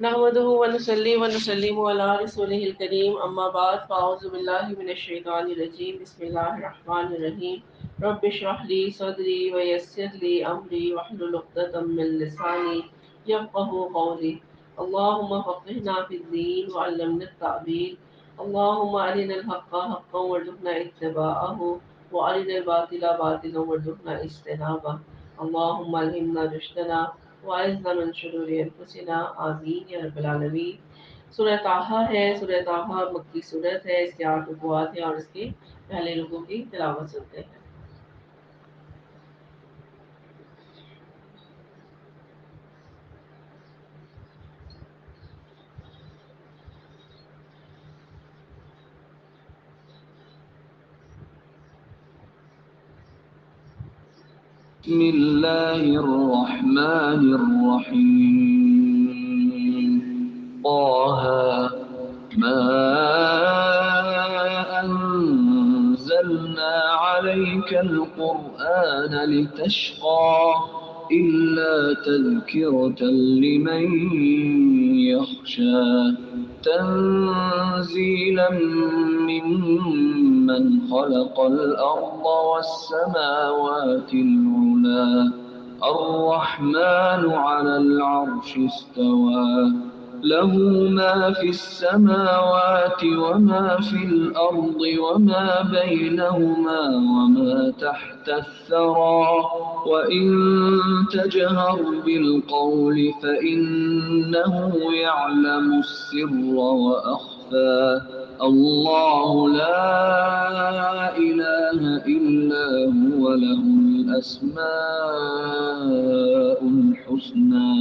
نحمده ونصلي ونسلم على رسوله الكريم اما بعد فاعوذ بالله من الشيطان الرجيم بسم الله الرحمن الرحيم رب اشرح لي صدري ويسر لي امري واحلل عقدة من لساني يفقهوا قولي اللهم فقهنا في الدين وعلمنا التأويل اللهم أرنا الحق حقا وارزقنا اتباعه وأرنا الباطل باطلا وارزقنا اجتنابه اللهم ألهمنا رشدنا وعزنا من شرور انفسنا آمین یا رب العالمین۔ سورہ طٰہٰ ہے، سورہ طٰہٰ مکی صورت ہے، اس کے 8 رکوعات ہیں اور اس کے پہلے رکوع کی تلاوت سنتے ہیں۔ بسم الله الرحمن الرحيم طه ما أنزلنا عليك القرآن لتشقى إلا تذكرة لمن يخشى تنزيلا ممن خلق الأرض والسماوات العلى الرحمن على العرش استوى له ما في السماوات وما في الأرض وما بينهما وما تحت الثرى وإن تجهر بالقول فإنه يعلم السر وأخفى الله لا إله إلا هو له الأسماء الحسنى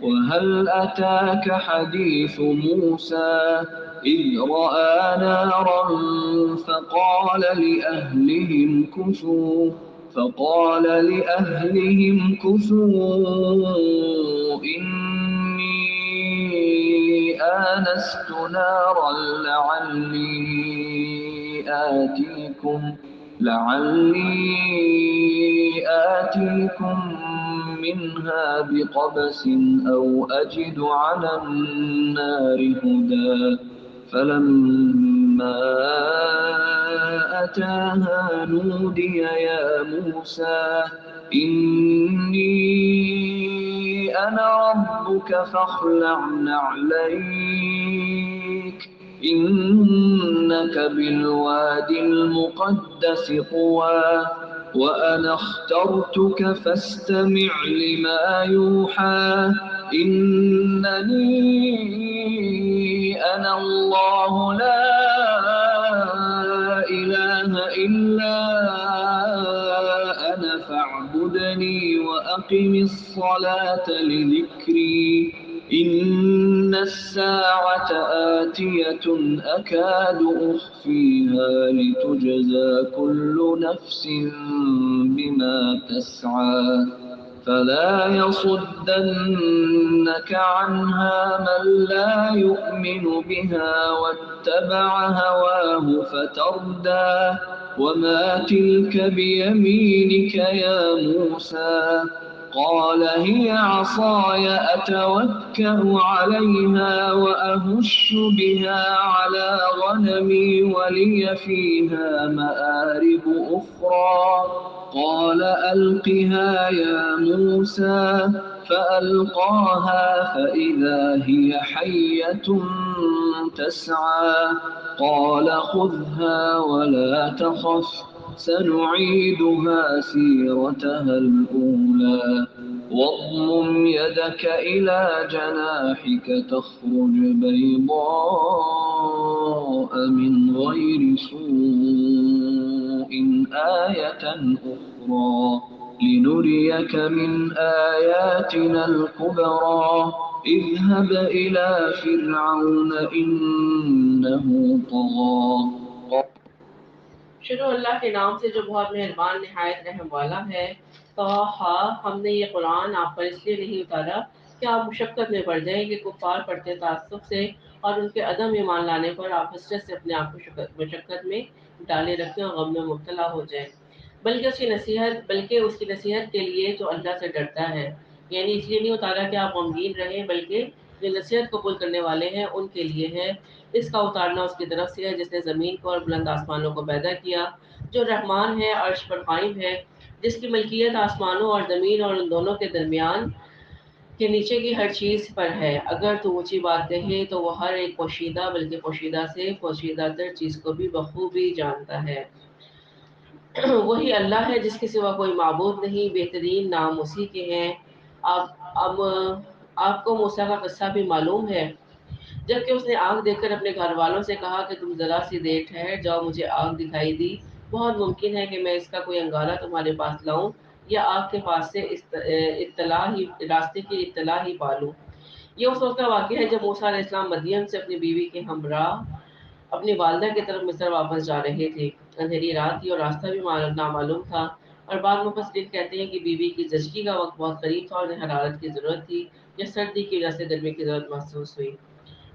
وهل أتاك حديث موسى إذ رأى نارا فقال لأهلهم كثوا إني آنست نارا لعلي آتيكم منها بقبس أو أجد على النار هدى فلما أتاها نودي يا موسى إني أنا ربك فاخلع نعليك إنك بالوادي المقدس طوى وأنا اخترتك فاستمع لما يوحى إنني أنا الله لا إله إلا أنا فاعبدني وأقم الصلاة لذكري إن الساعة آتية أكاد أخفيها لتجزى كل نفس بما تسعى فلا يصدنك عنها من لا يؤمن بها واتبع هواه فتردى وما تلك بيمينك يا موسى قال هي عصاي أتوكأ عليها وأهش بها على غنمي ولي فيها مآرب أخرى قال ألقها يا موسى فألقاها فإذا هي حية تسعى قال خذها ولا تخف سنعيدها سيرتها الأولى واضمم يدك إلى جناحك تخرج بيضاء من غير سوء آية أخرى لنريك من آياتنا الكبرى اذهب إلى فرعون إنه طغى شروع اللہ کے نام سے جو بہت مہربان نہایت رحم والا ہے۔ طٰہٰ ہم نے یہ قرآن آپ پر اس لیے نہیں اتارا کہ آپ مشقت میں پڑ جائیں کہ کفار پڑھتے تعصب سے اور ان کے عدم ایمان لانے پر آپ حسرت سے اپنے آپ کو مشقت میں ڈالے رکھیں اور غم میں مبتلا ہو جائیں، بلکہ اس کی نصیحت کے لیے جو اللہ سے ڈرتا ہے۔ یعنی اس لیے نہیں اتارا کہ آپ غمگین رہیں، بلکہ جو نصیحت قبول کرنے والے ہیں ان کے لیے ہے، اس کا اتارنا اس کی طرف سے ہے جس نے زمین کو اور بلند آسمانوں کو پیدا کیا، جو رحمان ہے، عرش پر قائم ہے، جس کی ملکیت آسمانوں اور زمین اور ان دونوں کے درمیان کے نیچے کی ہر چیز پر ہے۔ اگر تو اونچی بات کہے تو وہ ہر ایک پوشیدہ بلکہ پوشیدہ سے پوشیدہ تر چیز کو بھی بخوبی جانتا ہے۔ وہی اللہ ہے جس کے سوا کوئی معبود نہیں، بہترین نام اسی کے ہیں۔ اب آپ کو موسیٰ کا قصہ بھی معلوم ہے، جبکہ اس نے آگ دیکھ کر اپنے گھر والوں سے کہا کہ تم ذرا سی دیر ٹھہر جاؤ، مجھے آگ دکھائی دی، بہت ممکن ہے کہ میں اس کا کوئی انگارہ تمہارے پاس لاؤں یا آگ کے پاس سے راستے کی اطلاع ہی پالوں۔ یہ اس وقت کا واقعہ ہے جب موسیٰ علیہ السلام مدین سے اپنی بیوی کے ہمراہ اپنی والدہ کی طرف مصر واپس جا رہے تھے۔ اندھیری رات تھی اور راستہ بھی نامعلوم تھا، اور بعض مفسرین کہتے ہیں کہ بیوی کی زچگی کا وقت بہت قریب تھا اور انہیں حرارت کی ضرورت تھی یا سردی کی وجہ سے گرمی کی ضرورت محسوس ہوئی۔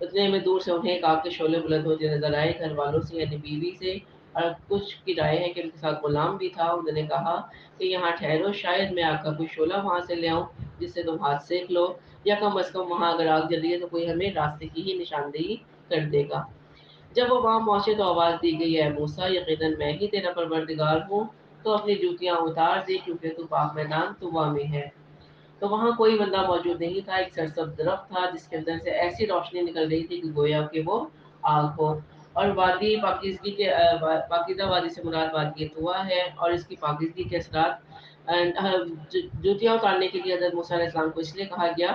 اتنے میں دور سے انہیں ایک آگ کے شعلے بلند ہوتے نظر آئے۔ گھر والوں سے یعنی بیوی سے اور کچھ کی رائے ہے کہ ان کے ساتھ غلام بھی تھا، انہوں نے کہا کہ یہاں ٹھہرو، شاید میں آگ کا کوئی شعلہ وہاں سے لے آؤں جس سے تم ہاتھ سیک لو، یا کم از کم وہاں اگر آگ جل رہی ہے تو کوئی ہمیں راستے کی ہی نشاندہی کر دے گا۔ جب وہ وہاں پہنچے تو آواز دی گئی، اے موسیٰ، یقیناً میں ہی تیرا پروردگار ہوں، تو اپنی جوتیاں اتار دے کیونکہ تو پاک میدان طویٰ میں ہے۔ تو وہاں کوئی بندہ موجود نہیں تھا، ایک سرسبز درخت تھا جس کے اندر سے ایسی روشنی نکل رہی تھی کہ گویا کہ وہ آگ ہو، اور وادی پاکیزگی کے پاکیزہ وادی سے مراد وادی طویٰ ہے، اور اس کی پاکیزگی کے اثرات جوتیاں اتارنے کے لیے حضرت موسیٰ علیہ السلام کو اس لیے کہا گیا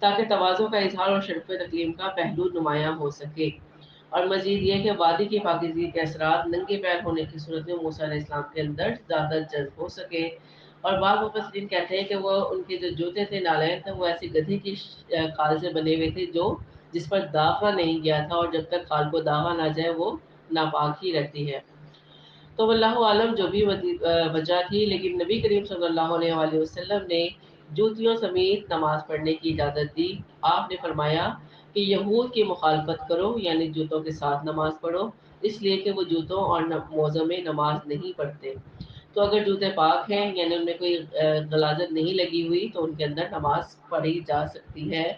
تاکہ تواضع کا اظہار اور شرف تکلیم کا پہلو نمایاں ہو سکے، اور مزید یہ کہ وادی کی پاکیزگی کے اثرات ننگے پیر ہونے کی صورت میں موسیٰ علیہ السلام کے اندر زیادہ جذب ہو سکے۔ اور بعض مفسرین کہتے ہیں کہ وہ ان کے جو جوتے تھے نالین تھے وہ ایسی گدھے کی کھال سے بنے ہوئے تھے جو جس پر داغا نہیں گیا تھا، اور جب تک کھال کو داغا نہ جائے وہ ناپاک ہی رہتی ہے۔ تو واللہ عالم جو بھی وجہ تھی، لیکن نبی کریم صلی اللہ علیہ وآلہ وسلم نے جوتیوں سمیت نماز پڑھنے کی اجازت دی۔ آپ نے فرمایا کہ یہود کی مخالفت کرو، یعنی جوتوں کے ساتھ نماز پڑھو، اس لیے کہ وہ جوتوں اور موزوں میں نماز نہیں پڑھتے۔ تو اگر جوتے پاک ہیں یعنی ان میں کوئی غلاظت نہیں لگی ہوئی تو ان کے اندر نماز پڑھی جا سکتی ہے۔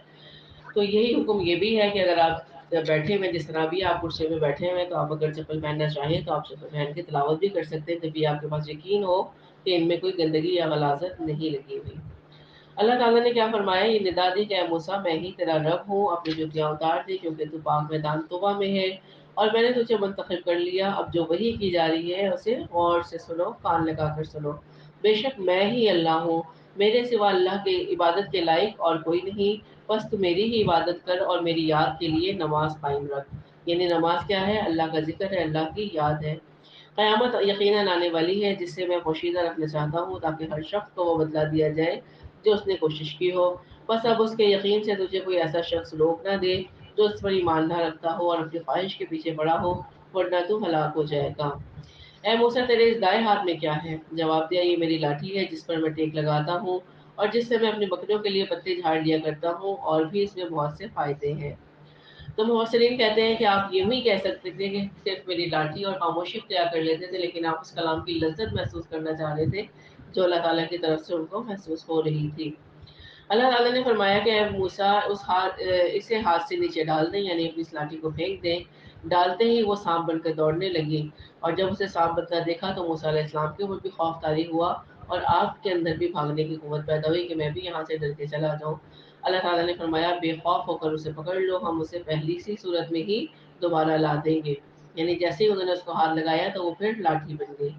تو یہی حکم یہ بھی ہے کہ اگر آپ بیٹھے ہوئے جس طرح بھی آپ کرسی میں بیٹھے ہوئے تو آپ اگر چپل پہننا چاہیں تو آپ چپل پہن کے تلاوت بھی کر سکتے ہیں، جب بھی آپ کے پاس یقین ہو کہ ان میں کوئی گندگی یا غلاظت نہیں لگی ہوئی۔ اللہ تعالیٰ نے کیا فرمایا، یہ ندا دی کہ اے موسیٰ میں ہی تیرا رب ہوں، اپنی جوتیاں اتار دے کیونکہ تو پاک میدان طویٰ میں ہے، اور میں نے تجھے منتخب کر لیا۔ اب جو وحی کی جا رہی ہے اسے غور سے سنو، کان لگا کر سنو۔ بے شک میں ہی اللہ ہوں، میرے سوا اللہ کے عبادت کے لائق اور کوئی نہیں، بس تو میری ہی عبادت کر اور میری یاد کے لیے نماز قائم رکھ۔ یعنی نماز کیا ہے؟ اللہ کا ذکر ہے، اللہ کی یاد ہے۔ قیامت یقیناً آنے والی ہے جس سے میں پوشیدہ رکھنا چاہتا ہوں تاکہ ہر شخص کو وہ بدلہ دیا جائے جو اس نے کوشش کی ہو۔ بس اب اس کے یقین سے تجھے کوئی ایسا شخص روک نہ دے جو اس پر ایمان نہ رکھتا ہو اور اپنی خواہش کے پیچھے پڑا ہو، ورنہ تو ہلاک ہو جائے گا۔ اے موسیٰ تیرے اس دائیں ہاتھ میں کیا ہے؟ جواب دیا، یہ میری لاٹھی ہے جس پر میں ٹیک لگاتا ہوں اور جس سے میں اپنی بکریوں کے لیے پتے جھاڑ لیا کرتا ہوں، اور بھی اس میں بہت سے فائدے ہیں۔ تو محسرین کہتے ہیں کہ آپ یوں ہی کہہ سکتے تھے کہ صرف میری لاٹھی اور خاموشی اختیار کر لیتے تھے، لیکن آپ اس کلام کی لذت محسوس کرنا چاہ رہے تھے جو اللہ تعالیٰ کی طرف سے ان کو محسوس ہو رہی تھی۔ اللہ تعالیٰ نے فرمایا کہ اے موسیٰ اسے ہاتھ سے نیچے ڈال دیں، یعنی اپنی اس لاٹھی کو پھینک دیں۔ ڈالتے ہی وہ سانپ بن کر دوڑنے لگی، اور جب اسے سانپ بنتا دیکھا تو موسیٰ علیہ السلام کے اوپر بھی خوف طاری ہوا اور آپ کے اندر بھی بھاگنے کی قوت پیدا ہوئی کہ میں بھی یہاں سے ڈر کے چلا جاؤں۔ اللہ تعالیٰ نے فرمایا بے خوف ہو کر اسے پکڑ لو، ہم اسے پہلی سی صورت میں ہی دوبارہ لا دیں گے۔ یعنی جیسے ہی انہوں نے اس کو ہاتھ لگایا تو وہ پھر لاٹھی بن گئی۔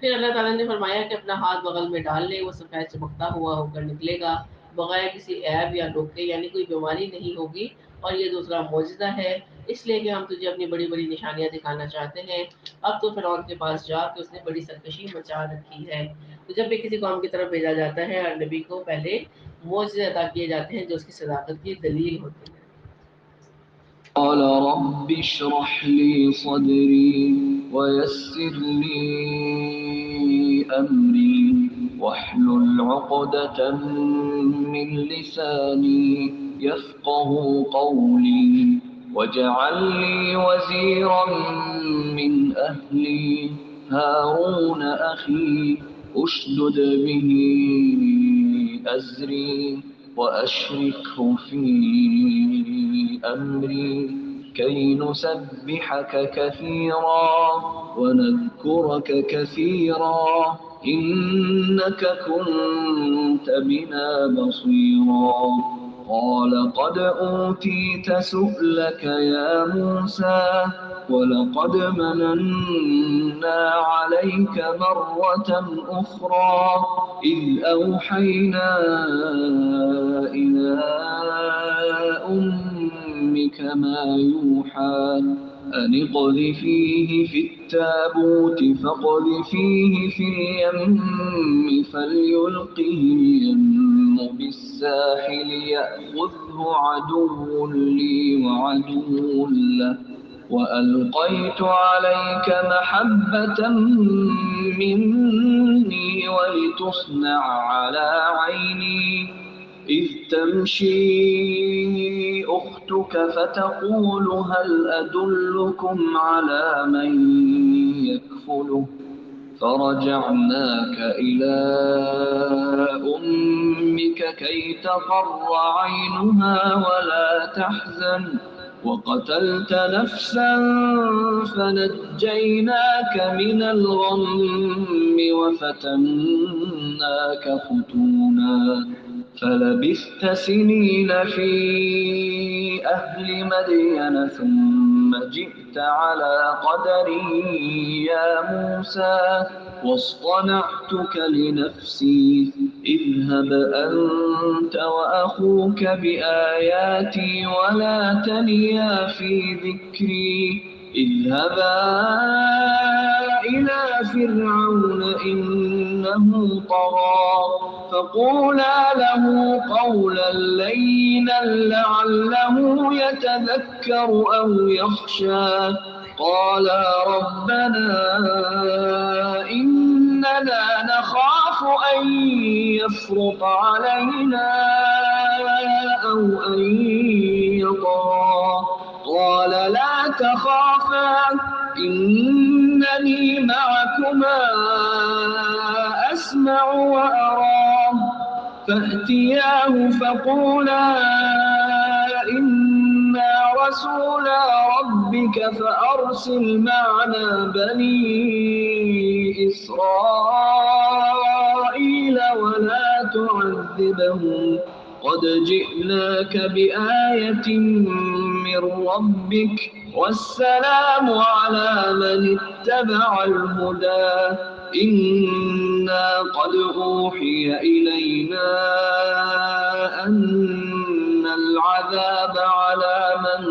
پھر اللہ تعالیٰ نے فرمایا کہ اپنا ہاتھ بغل میں ڈال لے، وہ سفید چمکتا ہوا ہو کر نکلے گا بغیر کسی عیب یا ڈوکے، یعنی کوئی بیماری نہیں ہوگی، اور یہ دوسرا معجزہ ہے اس لیے کہ ہم تجھے اپنی بڑی بڑی نشانیاں دکھانا چاہتے ہیں۔ اب تو فرعون کے پاس جا کہ اس نے بڑی سرکشی مچا رکھی ہے۔ تو جب بھی کسی قوم کی طرف بھیجا جاتا ہے اور نبی کو پہلے معجزے عطا کیے جاتے ہیں جو اس کی صداقت کی دلیل ہوتی ہے۔ قال رب اشرح لي صدري ويسر لي أمري واحلل عقدة من لساني يفقه قولي واجعل لي وزيرا من أهلي هارون أخي أشدد به أزري وأشركه في أمري كي نسبحك كثيرا ونذكرك كثيرا إنك كنت بنا بصيرا قال قد أوتيت سؤلك يا موسى ولقد مننا عليك مرة أخرى إذ أوحينا إلى أمك ما يوحى أن اقذفيه في التابوت فاقذفيه في اليم فليلقه اليم بالساحل يأخذه عدو لي وعدو له وألقيت عليك محبة مني ولتصنع على عيني إذ تمشي أختك فتقول هل أدلكم على من يكفله فرجعناك إلى أمك كي تقر عينها ولا تحزن وقتلت نفسا فنجيناك من الغم وفتناك فتونا فلبثت سنين في أهل مدين ثم جئت على قدري يا موسى واصطنعتك لنفسي اذهب أنت وأخوك بآياتي ولا تنيا في ذكري اذهبا إلى فرعون إنه طغى فقولا له قولا لينا لعله يتذكر أو يخشى قالا ربنا إننا نخاف أن يفرط علينا أو أن يطغى قال لا تخافا إنني معكما أسمع وأرى فأتياه فقولا إنا رسولا ربك فأرسل معنا بني إسرائيل ولا تعذبهم قد جئناك بآية من ربك والسلام على من اتبع الهدى إنا قد أوحي إلينا أن العذاب على من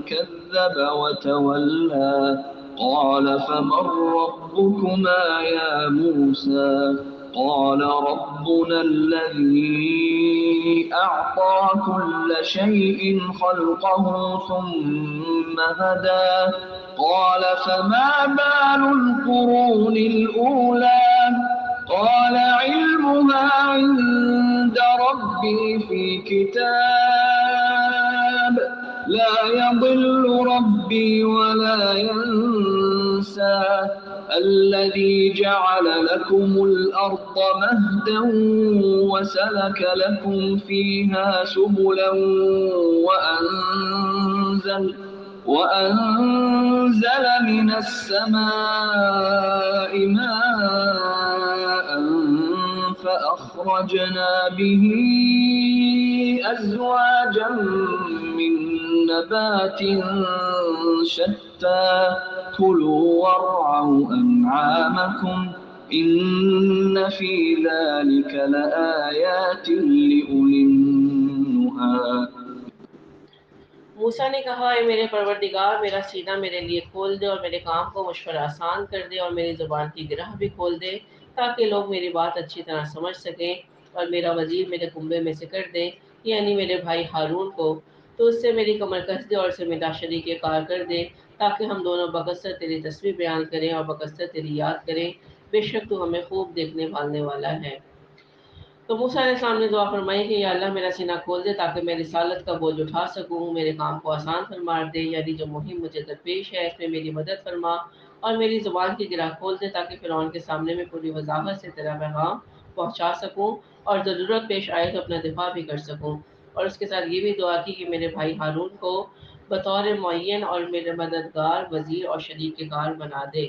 كذب وتولى قال فمن ربكما يا موسى قال ربنا الذي أعطى كل شيء خلقه ثم هدى قال فما بال القرون الأولى قال علمها عند ربي في كتاب لا يضل ربي ولا ينسى الذي جعل لكم الأرض مهدا وسلك لكم فيها سبلا وأنزل من السماء ماء فأخرجنا به أزواجا من نبات شتى كلوا وارعوا أنعامكم إن في ذلك لآيات لأولي النهى موسیٰ نے کہا اے میرے پروردگار میرا سینہ میرے لیے کھول دے اور میرے کام کو مجھ پر آسان کر دے اور میری زبان کی گرہ بھی کھول دے تاکہ لوگ میری بات اچھی طرح سمجھ سکیں اور میرا وزیر میرے کنبے میں سے کر دے یعنی میرے بھائی ہارون کو تو اس سے میری کمر کس دے اور اسے میرا شریک کار کر دے تاکہ ہم دونوں بکثرت تیری تسبیح بیان کریں اور بکثرت تیری یاد کریں بے شک تو ہمیں خوب دیکھنے پالنے والا ہے۔ تو موسیٰ علیہ السلام نے دعا فرمائی کہ یا اللہ میرا سینہ کھول دے تاکہ میں رسالت کا بوجھ اٹھا سکوں، میرے کام کو آسان فرما دے، یعنی جو مہم مجھے درپیش ہے اس میں میری مدد فرما اور میری زبان کی گرہ کھول دے تاکہ فرعون کے سامنے میں پوری وضاحت سے تیرا پیغام پہنچا سکوں اور ضرورت پیش آئے تو اپنا دفاع بھی کر سکوں۔ اور اس کے ساتھ یہ بھی دعا کی کہ میرے بھائی ہارون کو بطور معین اور میرے مددگار، وزیر اور شریک کار بنا دے۔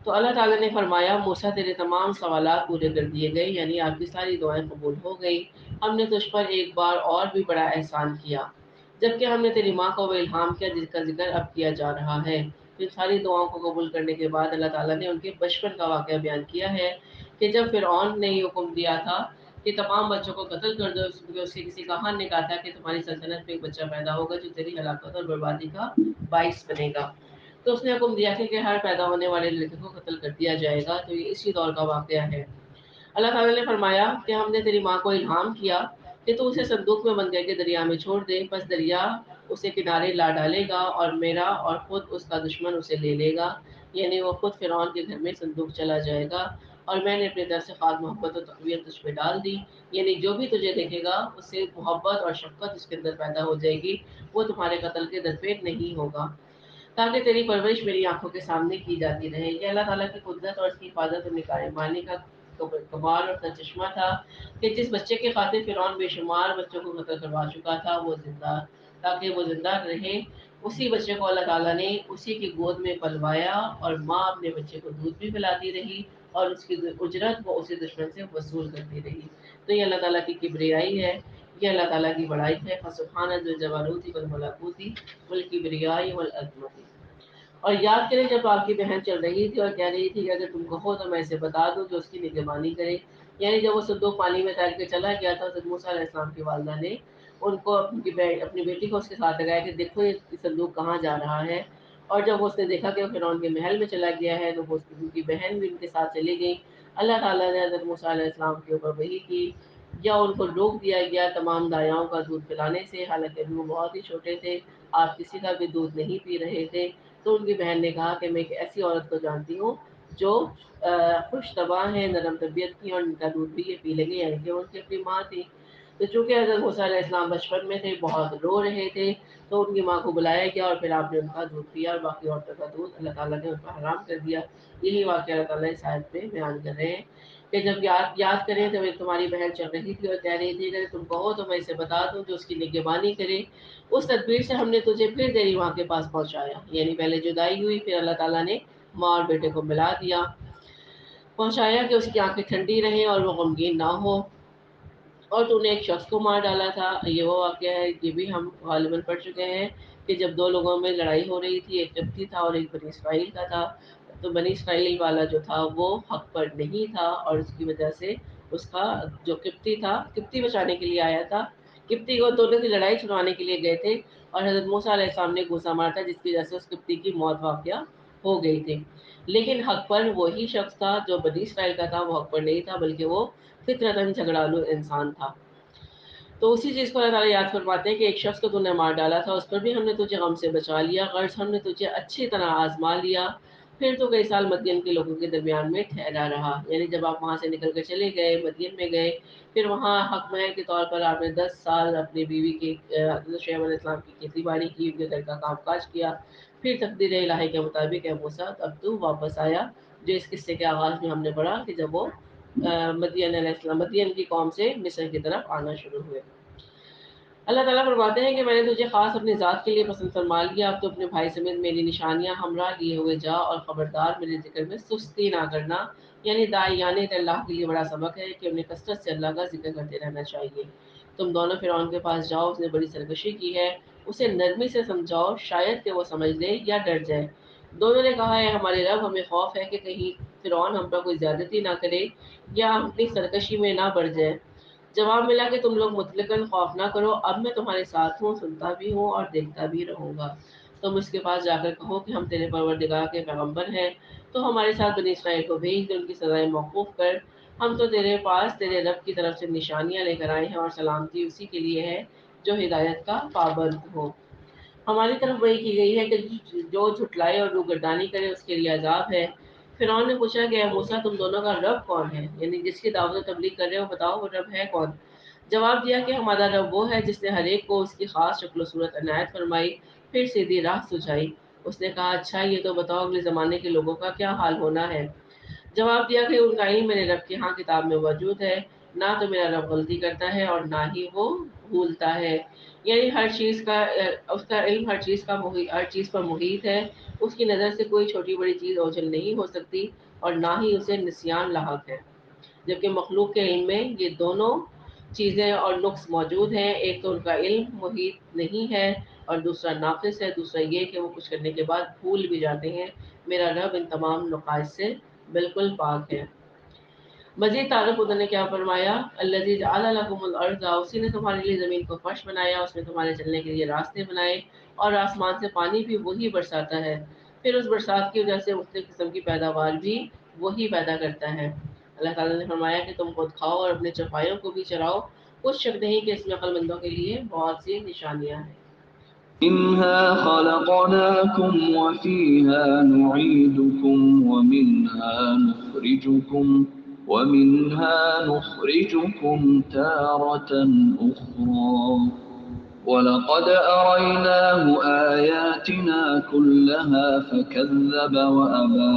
تو اللہ تعالیٰ نے فرمایا موسیٰ تیرے تمام سوالات پورے کر دیے گئے، یعنی آپ کی ساری دعائیں قبول ہو گئی۔ ہم نے تجھ پر ایک بار اور بھی بڑا احسان کیا، جبکہ ہم نے تیری ماں کو وہ الہام کیا جس کا ذکر اب کیا جا رہا ہے۔ پھر ساری دعاؤں کو قبول کرنے کے بعد اللہ تعالیٰ نے ان کے بچپن کا واقعہ بیان کیا ہے کہ جب فرعون نے یہ حکم دیا تھا کہ تمام بچوں کو قتل کر دو، اس کے کسی کہان نے کہا تھا کہ تمہاری سلطنت میں ایک بچہ پیدا ہوگا جو تیری ہلاکت اور بربادی کا باعث بنے گا، تو اس نے حکم دیا کہ ہر پیدا ہونے والے لڑکے کو قتل کر دیا جائے گا۔ تو یہ اسی دور کا واقعہ ہے۔ اللہ تعالیٰ نے فرمایا کہ ہم نے تیری ماں کو الہام کیا کہ تو اسے صندوق میں بند کر کے دریا میں چھوڑ دے، بس دریا اسے کنارے لا ڈالے گا اور میرا اور خود اس کا دشمن اسے لے لے گا، یعنی وہ خود فرعون کے گھر میں صندوق چلا جائے گا، اور میں نے اپنی طرف سے خاص محبت و تقویت تجھ پہ ڈال دی، یعنی جو بھی تجھے دیکھے گا اس سے محبت اور شفقت اس کے اندر پیدا ہو جائے گی، وہ تمہارے قتل کے درپیش نہیں ہوگا، تاکہ تیری پرورش میری آنکھوں کے سامنے کی جاتی رہے۔ یہ اللہ تعالیٰ کی قدرت اور اس کی حفاظت اور نگہبانی کا کمال اور سرچشمہ تھا کہ جس بچے کے خاطر فرعون بے شمار بچوں کو قتل کروا چکا تھا وہ زندہ، تاکہ وہ زندہ رہے، اسی بچے کو اللہ تعالیٰ نے اسی کی گود میں پلوایا، اور ماں اپنے بچے کو دودھ بھی پلاتی رہی اور اس کی اجرت وہ اسی دشمن سے وصول کرتی رہی۔ تو یہ اللہ تعالیٰ کی کبریائی ہے، یہ اللہ تعالیٰ کی بڑائی ہے۔ فسبحان ذی الجبروت والملکوت والکبریاء والعظمت۔ اور یاد کریں جب آپ کی بہن چل رہی تھی اور کہہ رہی تھی کہ اگر تم کہو تو میں اسے بتا دوں جو اس کی نگہبانی کرے، یعنی جب وہ صندوق پانی میں تیر کے چلا گیا تھا، حضرت موسیٰ علیہ السلام کی والدہ نے ان کو اپنی بیٹی کو اس کے ساتھ لگایا کہ دیکھو یہ صندوق کہاں جا رہا ہے، اور جب اس نے دیکھا کہ وہ فرعون کے محل میں چلا گیا ہے تو وہ ان کی بہن بھی ان کے ساتھ چلی گئی۔ اللہ تعالیٰ نے حضرت موسیٰ علیہ السلام کے اوپر وحی کی، یا ان کو روک دیا گیا تمام دایاؤں کا دودھ پلانے سے، حالانکہ ابھی وہ بہت ہی چھوٹے تھے، آپ کسی کا بھی دودھ نہیں پی رہے تھے۔ تو ان کی بہن نے کہا کہ میں ایک ایسی عورت کو جانتی ہوں جو خوش طبع ہے، نرم طبیعت کی، اور ان کا دودھ بھی یہ پی لیں گے، یعنی کہ ان کی اپنی ماں تھی۔ تو چونکہ حضرت موسیٰ علیہ السلام بچپن میں تھے، بہت رو رہے تھے، تو ان کی ماں کو بلایا گیا اور پھر آپ نے ان کا دودھ پیا، اور باقی عورتوں کا دودھ اللہ تعالیٰ نے ان کو حرام کر دیا۔ یہی واقعہ اللہ تعالیٰ اس آیت میں بیان کر رہے ہیں کہ جب یاد کریں جب تمہاری بہن چل رہی تھی اور کہہ رہی تھی کہ تم کہو تو میں اسے بتا دوں جو اس کی نگہبانی کرے، اس تدبیر سے ہم نے تجھے پھر تیری ماں کے پاس پہنچایا، یعنی پہلے جدائی ہوئی، پھر اللہ تعالیٰ نے ماں اور بیٹے کو ملا دیا، پہنچایا کہ اس کی آنکھیں ٹھنڈی رہیں اور وہ غمگین نہ ہو۔ اور تو نے ایک شخص کو مار ڈالا تھا، یہ وہ واقعہ ہے، یہ بھی ہم غالباً پڑھ چکے ہیں کہ جب دو لوگوں میں لڑائی ہو رہی تھی، ایک قبطی تھا اور ایک بنی اسرائیل کا تھا، تو بنی اسرائیل والا جو تھا وہ حق پر نہیں تھا، اور اس کی وجہ سے اس کا جو قبطی تھا، قبطی بچانے کے لیے آیا تھا، قبطی کو دونوں کی لڑائی چھڑوانے کے لیے گئے تھے، اور حضرت موسیٰ علیہ السلام نے گھوسا مارا تھا جس کی وجہ سے اس قبطی کی موت واقعہ ہو گئی تھی، لیکن حق پر وہی شخص تھا جو بنی اسرائیل کا تھا، وہ حق پر نہیں تھا بلکہ وہ فطرتاً جھگڑالو انسان تھا۔ تو اسی چیز کو اللہ تعالیٰ یاد فرماتے ہیں کہ ایک شخص کو تو نے مار ڈالا تھا، اس پر بھی ہم نے تجھے غم سے بچا لیا، غرض ہم نے تجھے اچھی طرح آزما لیا، پھر تو کئی سال مدین کے لوگوں کے درمیان میں ٹھہرا رہا، یعنی جب آپ وہاں سے نکل کے چلے گئے مدین میں گئے، پھر وہاں حق مہر کے طور پر آپ نے 10 سال اپنی بیوی کی حضرت شعیب علیہ السلام کی کھیتی باڑی کی، ان کے گھر کا کام کاج کیا، پھر تقدیر الہی کے مطابق اے موسیٰ اب تو واپس آیا، جو اس قصے کے آغاز میں ہم نے پڑھا کہ جب وہ مدین علیہ السلام مدین کی قوم سے مصر کی طرف آنا شروع ہوئے۔ اللہ تعالیٰ فرماتے ہیں کہ میں نے تجھے خاص اپنی ذات کے لیے پسند فرما لیا، اب تو اپنے بھائی سمیت میری نشانیاں ہمراہ لیے ہوئے جا، اور خبردار میرے ذکر میں سستی نہ کرنا، یعنی داعیان اللہ کے لیے بڑا سبق ہے کہ انہیں کثرت سے اللہ کا ذکر کرتے رہنا چاہیے۔ تم دونوں فرعون کے پاس جاؤ، اس نے بڑی سرکشی کی ہے، اسے نرمی سے سمجھاؤ، شاید کہ وہ سمجھ لے یا ڈر جائے۔ دونوں نے کہا ہے ہمارے رب ہمیں خوف ہے کہ کہیں فرعون ہم پر کوئی زیادتی نہ کرے یا ہم اپنی سرکشی میں نہ بڑھ جائے۔ جواب ملا کہ تم لوگ مطلقاً خوف نہ کرو، اب میں تمہارے ساتھ ہوں، سنتا بھی ہوں اور دیکھتا بھی رہوں گا۔ تم اس کے پاس جا کر کہو کہ ہم تیرے پروردگار کے پیغمبر ہیں، تو ہمارے ساتھ بنی اسرائیل کو بھیج دے، ان کی سزائیں موقوف کر، ہم تو تیرے پاس تیرے رب کی طرف سے نشانیاں لے کر آئے ہیں، اور سلامتی اسی کے لیے ہے جو ہدایت کا پابند ہو۔ ہماری طرف وہی کی گئی ہے کہ جو جھٹلائے اور روگردانی کرے اس کے لیے عذاب ہے۔ فرعون نے پوچھا کہ اے موسیٰ تم دونوں کا رب کون ہے، یعنی جس کی دعوت و تبلیغ کر رہے ہو بتاؤ وہ رب ہے کون؟ جواب دیا کہ ہمارا رب وہ ہے جس نے ہر ایک کو اس کی خاص شکل و صورت عنایت فرمائی، پھر سیدھی راہ سجائی۔ اس نے کہا اچھا یہ تو بتاؤ اگلے زمانے کے لوگوں کا کیا حال ہونا ہے۔ جواب دیا کہ ان کا علم میرے رب کے ہاں کتاب میں موجود ہے، نہ تو میرا رب غلطی کرتا ہے اور نہ ہی وہ بھولتا ہے، یعنی ہر چیز کا اس کا علم ہر چیز پر محیط ہے، اس کی نظر سے کوئی چھوٹی بڑی چیز اوجھل نہیں ہو سکتی اور نہ ہی اسے نسیان لاحق ہے، جبکہ مخلوق کے علم میں یہ دونوں چیزیں اور نقص موجود ہیں، ایک تو ان کا علم محیط نہیں ہے اور دوسرا ناقص ہے، دوسرا یہ کہ وہ کچھ کرنے کے بعد بھول بھی جاتے ہیں۔ میرا رب ان تمام نقائص سے بالکل پاک ہے۔ مزید تعارف انہوں نے کیا فرمایا، الذی جعل لکم الارض، اسی نے تمہارے لیے زمین کو فرش بنایا، اس میں تمہارے چلنے کے لیے راستے بنائے، اور آسمان سے پانی بھی وہی برساتا ہے، پھر اس برسات کی وجہ سے مختلف قسم کی پیداوار بھی وہی پیدا کرتا ہے۔ اللہ تعالیٰ نے فرمایا کہ تم خود کھاؤ اور اپنے چوپایوں کو بھی چراؤ، کچھ شک نہیں کہ اس میں عقل مندوں کے لیے بہت سی نشانیاں ہیں۔ منها خلقناكم وفيها نعيدكم ومنها نخرجكم تارة أخرى ولقد أريناه آياتنا كلها فكذب وأبى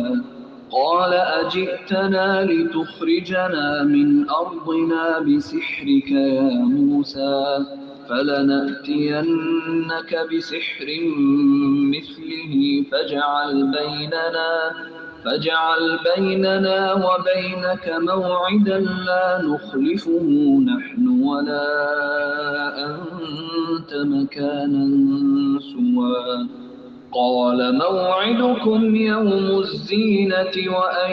قال أجئتنا لتخرجنا من أرضنا بسحرك يا موسى فلنأتينك بسحر مثله فاجعل بيننا وبينك موعدا لا نخلفه نحن ولا أنت مكانا سوى قال موعدكم يوم الزينة وأن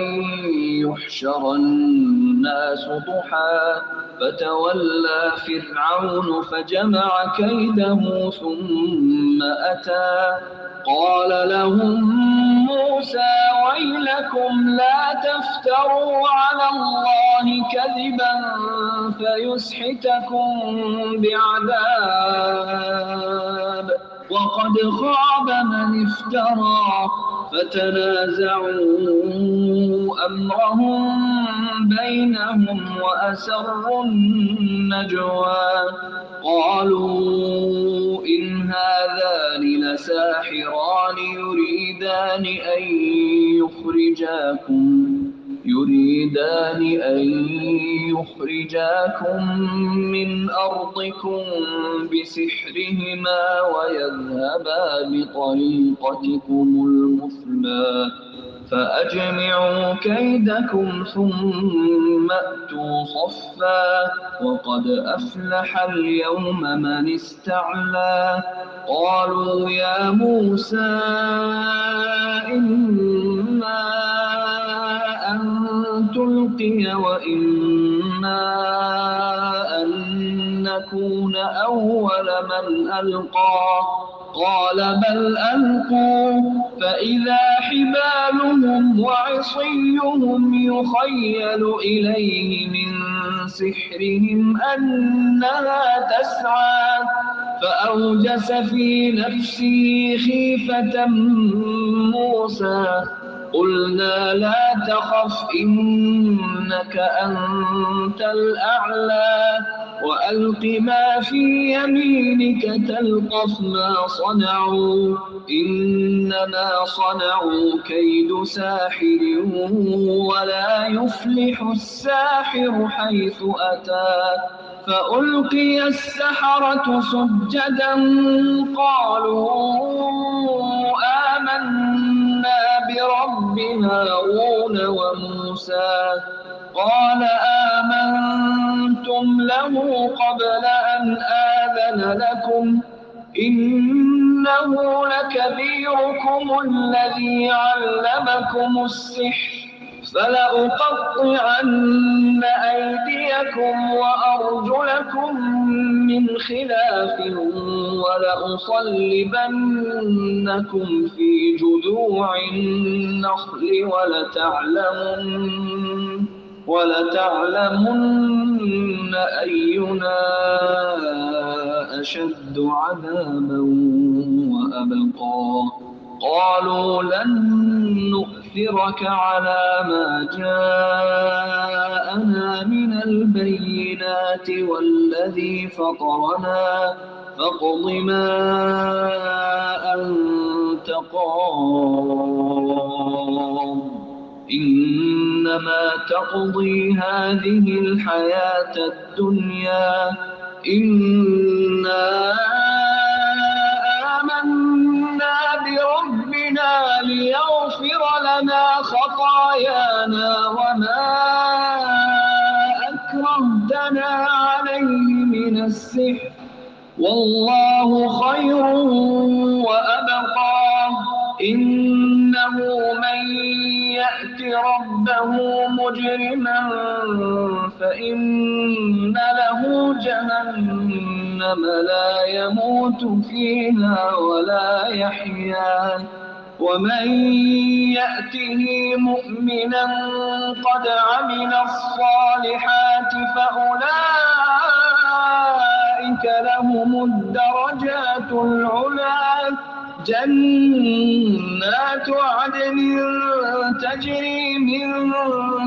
يحشر الناس ضحى فتولى فرعون فجمع كيده ثم أتى قال لهم موسى ويلكم لا تفتروا على الله كذبا فيسحتكم بعذاب وقد خاب من افترى فتنازعوا أمرهم بينهم وأسروا النجوى قالوا إن هذان لساحران يريدان أن يخرجاكم من أرضكم بسحرهما ويذهبا بطريقتكم المثلى فأجمعوا كيدكم ثم أتوا صفا وقد أفلح اليوم من استعلى قالوا يا موسى إما أن تلقي وإما أن نكون أول من ألقى قال بل ألقوا فإذا حبالهم وعصيهم يخيل إليه من سحرهم أنها تسعى فأوجس في نفسه خيفة موسى قلنا لا تخف إنك أنت الأعلى وألق ما في يمينك تلقف ما صنعوا إنما صنعوا كيد ساحر ولا يفلح الساحر حيث أتى فألقي السحرة سجدا قالوا آمنا برب هارون وموسى قال آمنتم له قبل أن آذن لكم إنه لكبيركم الذي علمكم السحر فلأقطعن أيديكم وأرجلكم من خلاف ولأصلبنكم في جذوع النخل ولتعلمن أينا أشد عذابا وأبقى قالوا لن نؤثرك على ما جاءنا من البينات والذي فطرنا فاقض ما أنت قاض إنما تقضي هذه الحياة الدنيا إنا آمنا بربنا ليغفر لنا خطايانا وما أكرهتنا عليه من السحر والله خير وأبقى إنه من يأت ربه مجرما فإن له جهنم لا يموت فيها ولا يحيا ومن يأته مؤمنا قد عمل الصالحات فأولئك لهم الدرجات العلى جنات عدن تجري من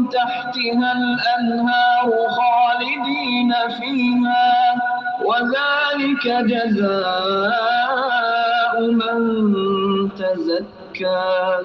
تحتها الأنهار خالدين فيها وذلك جزاء من تزكى.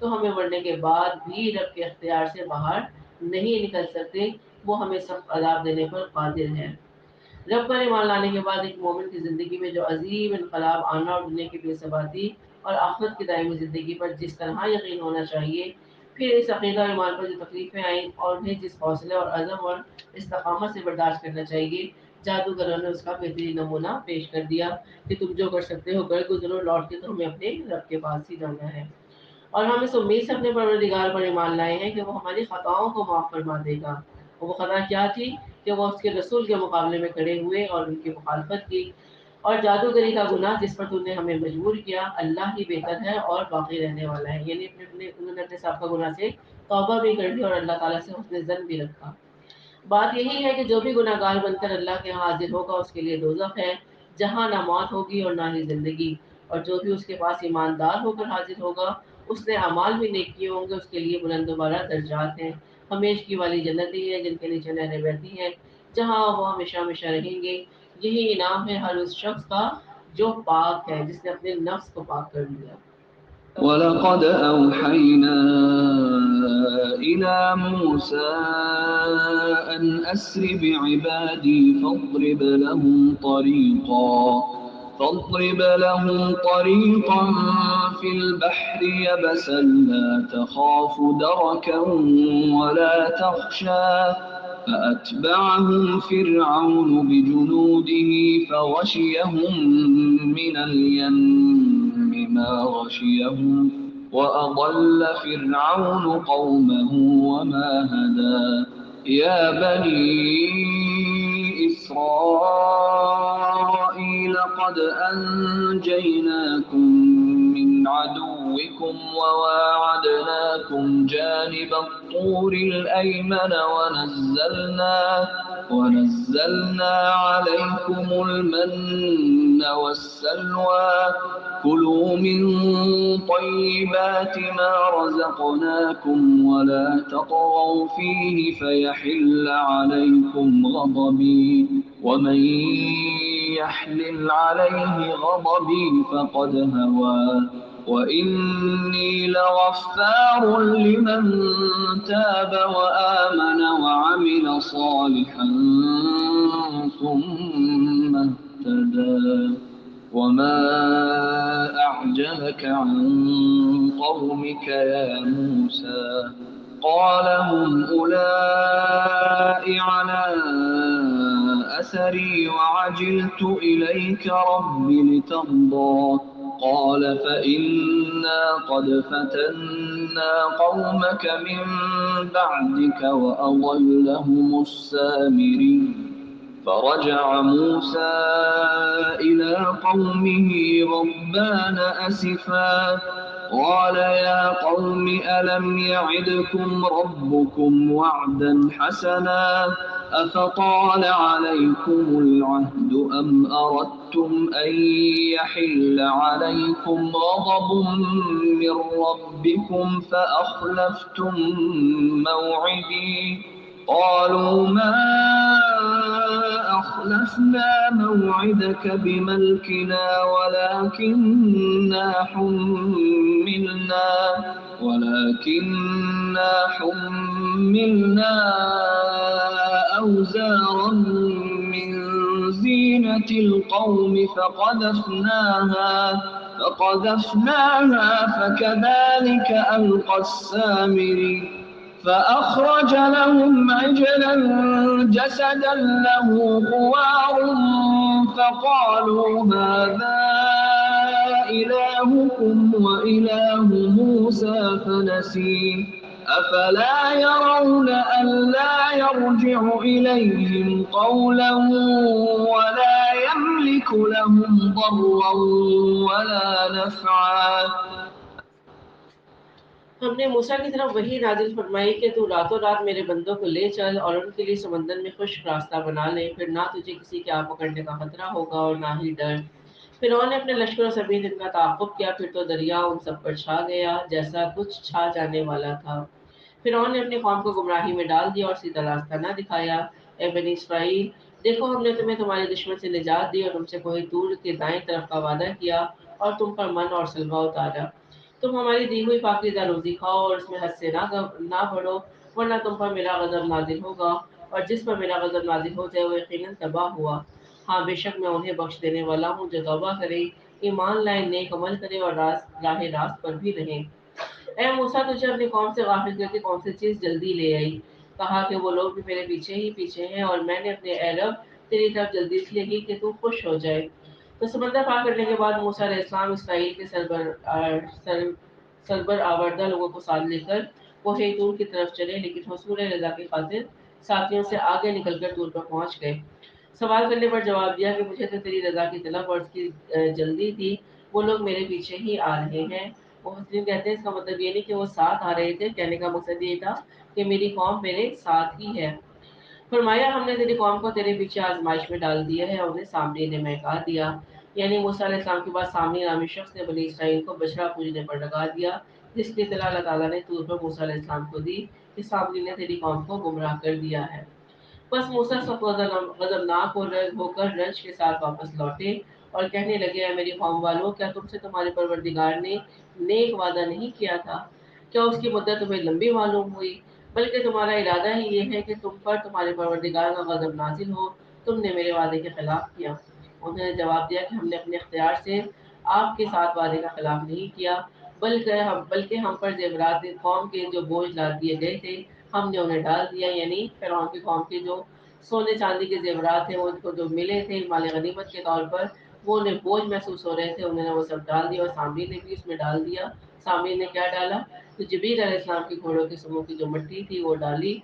تو ہمیں مرنے کے بعد بھی رب کے اختیار سے باہر نہیں نکل سکتے، وہ ہمیں سخت عذاب دینے پر قادر ہے۔ رب پر ایمان لانے کے بعد ایک مومن کی زندگی میں جو عظیم انقلاب آنا اور دنیا کی بے ثباتی اور آخرت کی دائمی زندگی پر جس طرح یقین ہونا چاہیے، پھر اس عقیدہ ایمان پر جو تکلیفیں آئیں اور انہیں جس حوصلے اور عزم اور استقامت سے برداشت کرنا چاہیے، جادوگروں نے اس کا بہترین نمونہ پیش کر دیا کہ تم جو کر سکتے ہو کر گزرو، لوٹ کے تو ہمیں اپنے رب کے پاس ہی جانا ہے۔ اور ہم اس امید سے اپنے پروردگار پر ایمان لائے ہیں کہ وہ ہماری خطاؤں کو معاف فرما دے گا۔ وہ خطا کیا تھی کہ وہ اس کے رسول کے مقابلے میں کھڑے ہوئے اور ان کی مخالفت کی، اور جادوگری کا گناہ جس پر تم نے ہمیں مجبور کیا، اللہ ہی بہتر ہے اور باقی رہنے والا ہے۔ یعنی انہوں نے اپنے سابقہ گناہ سے توبہ بھی کر لی اور اللہ تعالیٰ سے حسن ظن بھی رکھا۔ بات یہی ہے کہ جو بھی گناہ گار بن کر اللہ کے ہاں حاضر ہوگا اس کے لیے دوزخ ہے، جہاں نہ موت ہوگی اور نہ ہی زندگی، اور جو بھی اس کے پاس ایماندار ہو کر حاضر ہوگا اس نے اعمال بھی نیک کیے ہوں گے، اس کے لیے بلند و بالا درجات ہیں، ہمیشہ کی والی جنتیں ہیں جن کے نیچے نہریں بہتی ہیں، جہاں وہ ہمیشہ ہمیشہ رہیں گے۔ یہی انعام ہے ہر اس شخص کا جو پاک ہے، جس نے اپنے نفس کو پاک کر لیا۔ وَلَقَدْ أَوْحَيْنَا إِلَى مُوسَىٰ أَنْ أَسْرِ بِعِبَادِي فاضرب لهم طريقا في البحر يبسا لا تخاف دركا ولا تخشى فأتبعهم فرعون بجنوده فغشيهم من اليم ما غشيهم وأضل فرعون قومه وما هدى يا بني إسرائيل قد أنجيناكم من عدوكم وواعدناكم جانب الطور الأيمن ونزلنا عليكم المن والسلوى كلوا من طيبات ما رزقناكم ولا تطغوا فيه فيحل عليكم غضبي ومن يحلل عليه غضبي فقد هوى وإني لغفار لمن تاب وآمن وعمل صالحا ثم اهتدى وما أعجبك عن قومك يا موسى قال هم أولئك على أثري وعجلت إليك رب لترضى قال فإنا قد فتنا قومك من بعدك وأضلهم السامري فرجع موسى إلى قومه غضبان أسفا قال يا قوم ألم يعدكم ربكم وعدا حسنا أفطال عليكم العهد أم أردتم أن يحل عليكم غضب من ربكم فأخلفتم موعدي قالوا ما أخلفنا موعدك بملكنا ولكننا حملنا أوزارا من زينة القوم فقذفناها فكذلك ألقى السامري فأخرج لهم عجلا جسدا له خوار فقالوا هذا إلهكم وإله موسى فنسي أفلا يرون ألا يرجع إليهم قولا ولا يملك لهم ضرا ولا نفعا ہم نے موسیٰ کی طرف وحی نازل فرمائی کہ تو راتوں رات میرے بندوں کو لے چل اور ان کے لیے سمندر میں خشک راستہ بنا لے، پھر نہ تجھے کسی کے آ پکڑنے کا خطرہ ہوگا اور نہ ہی ڈر۔ فرعون نے اپنے لشکروں سے 20 دن کا تعاقب کیا، پھر تو دریا ان سب پر چھا گیا جیسا کچھ چھا جانے والا تھا۔ فرعون نے اپنی قوم کو گمراہی میں ڈال دیا اور سیدھا راستہ نہ دکھایا۔ اے بنی اسرائیل، دیکھو ہم نے تمہیں تمہارے دشمن سے نجات دی اور تم سے کوہ طور کے دائیں طرف کا وعدہ کیا اور تم پر من اور سلوہ اتارا۔ تم ہماری دی ہوئی پاکیزہ روزی کھاؤ اور اس میں حد سے نہ بڑھو، ورنہ تم پر میرا غضب نازل ہوگا، اور جس پر میرا غضب نازل ہو جائے وہ یقیناً تباہ ہوا۔ ہاں بے شک میں انہیں بخش دینے والا ہوں جو توبہ کرے، ایمان لائے، نیک عمل کرے اور راہ راست پر بھی رہیں۔ اے موسیٰ، تجھے اپنی قوم سے غافل کر کے کون سی چیز جلدی لے آئی؟ کہا کہ وہ لوگ بھی میرے پیچھے ہی پیچھے ہیں، اور میں نے اپنے اے رب تیری طرف جلدی اس لیے کی کہ تو خوش ہو جائے۔ تو سمندر پار کرنے کے بعد موسیٰ علیہ السلام اسرائیل کے سربر آوردہ لوگوں کو ساتھ لے کر کوہ طور کی طرف چلے، لیکن حصول رضا کی خاطر ساتھیوں سے آگے نکل کر طور پر پہنچ گئے۔ سوال کرنے پر جواب دیا کہ مجھے تو تیری رضا کی طلب اور اس کی جلدی تھی، وہ لوگ میرے پیچھے ہی آ رہے ہیں۔ محسن کہتے ہیں اس کا مطلب یہ نہیں کہ وہ ساتھ آ رہے تھے، کہنے کا مقصد یہ تھا کہ میری قوم میرے ساتھ ہی ہے۔ فرمایا ہم نے تیری قوم کو تیرے پیچھے آزمائش میں ڈال دیا ہے اور انہیں سامری نے مہکا دیا، یعنی موسیٰ علیہ السلام کے بعد سامری نامی شخص نے بنی اسرائیل کو بچڑا پوجنے پر لگا دیا، جس کی اطلاع اللہ تعالیٰ نے طور پر موسیٰ علیہ السلام کو دی کہ سامری نے تیری قوم کو گمراہ کر دیا ہے۔ بس موسیٰ سخت غضبناک ہو کر رنج کے ساتھ واپس لوٹے اور کہنے لگے اے میری قوم والوں، کیا تم سے تمہارے پروردگار نے نیک وعدہ نہیں کیا تھا؟ کیا اس کی مدت تمہیں لمبی معلوم ہوئی؟ بلکہ تمہارا ارادہ ہی یہ ہے کہ تم پر تمہارے پروردگار کا غضب نازل ہو، تم نے میرے وعدے کے خلاف کیا۔ انہوں نے جواب دیا کہ ہم نے اپنے اختیار سے آپ کے ساتھ وعدے کا خلاف نہیں کیا، بلکہ ہم پر زیورات قوم کے جو بوجھ لا دیے گئے تھے ہم نے انہیں ڈال دیا، یعنی فرعون کی قوم کے جو سونے چاندی کے زیورات تھے وہ ان کو جو ملے تھے مال غنیمت کے طور پر، وہ انہیں بوجھ محسوس ہو رہے تھے، انہوں نے وہ سب ڈال دیا اور سامری نے بھی اس میں ڈال دیا۔ سامری نے کیا ڈالا؟ تو جبریل علیہ السلام کی گھوڑوں کے سموں کی جو مٹی تھی وہ ڈالی،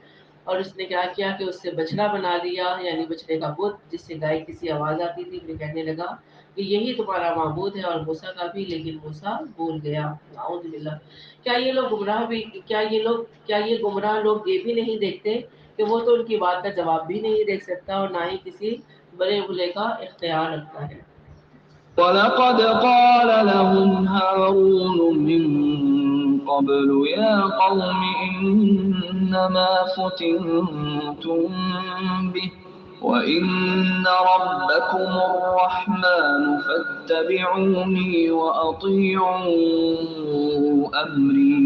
اور اس نے کیا کیا کہ اس سے بچڑا بنا لیا، یعنی بچڑے کا بت جس سے گائے کسی آواز آتی تھی، پھر کہنے لگا کہ یہی تمہارا معبود ہے، اور موسیٰ کا بھی، لیکن موسیٰ بھول گیا۔ اعوذ باللہ۔ کیا یہ گمراہ لوگ یہ بھی نہیں دیکھتے کہ وہ تو ان کی بات کا جواب بھی نہیں دے سکتا اور نہ ہی کسی بڑے بھلے کا اختیار رکھتا ہے۔ وَلَقَدْ قَالَ لَهُمْ هَارُونُ مِن قَبْلُ يَا قَوْمِ إِنَّمَا فُتِنتُم بِهِ وَإِنَّ رَبَّكُمُ الرَّحْمَنُ فَاتَّبِعُونِي وَأَطِيعُوا أَمْرِي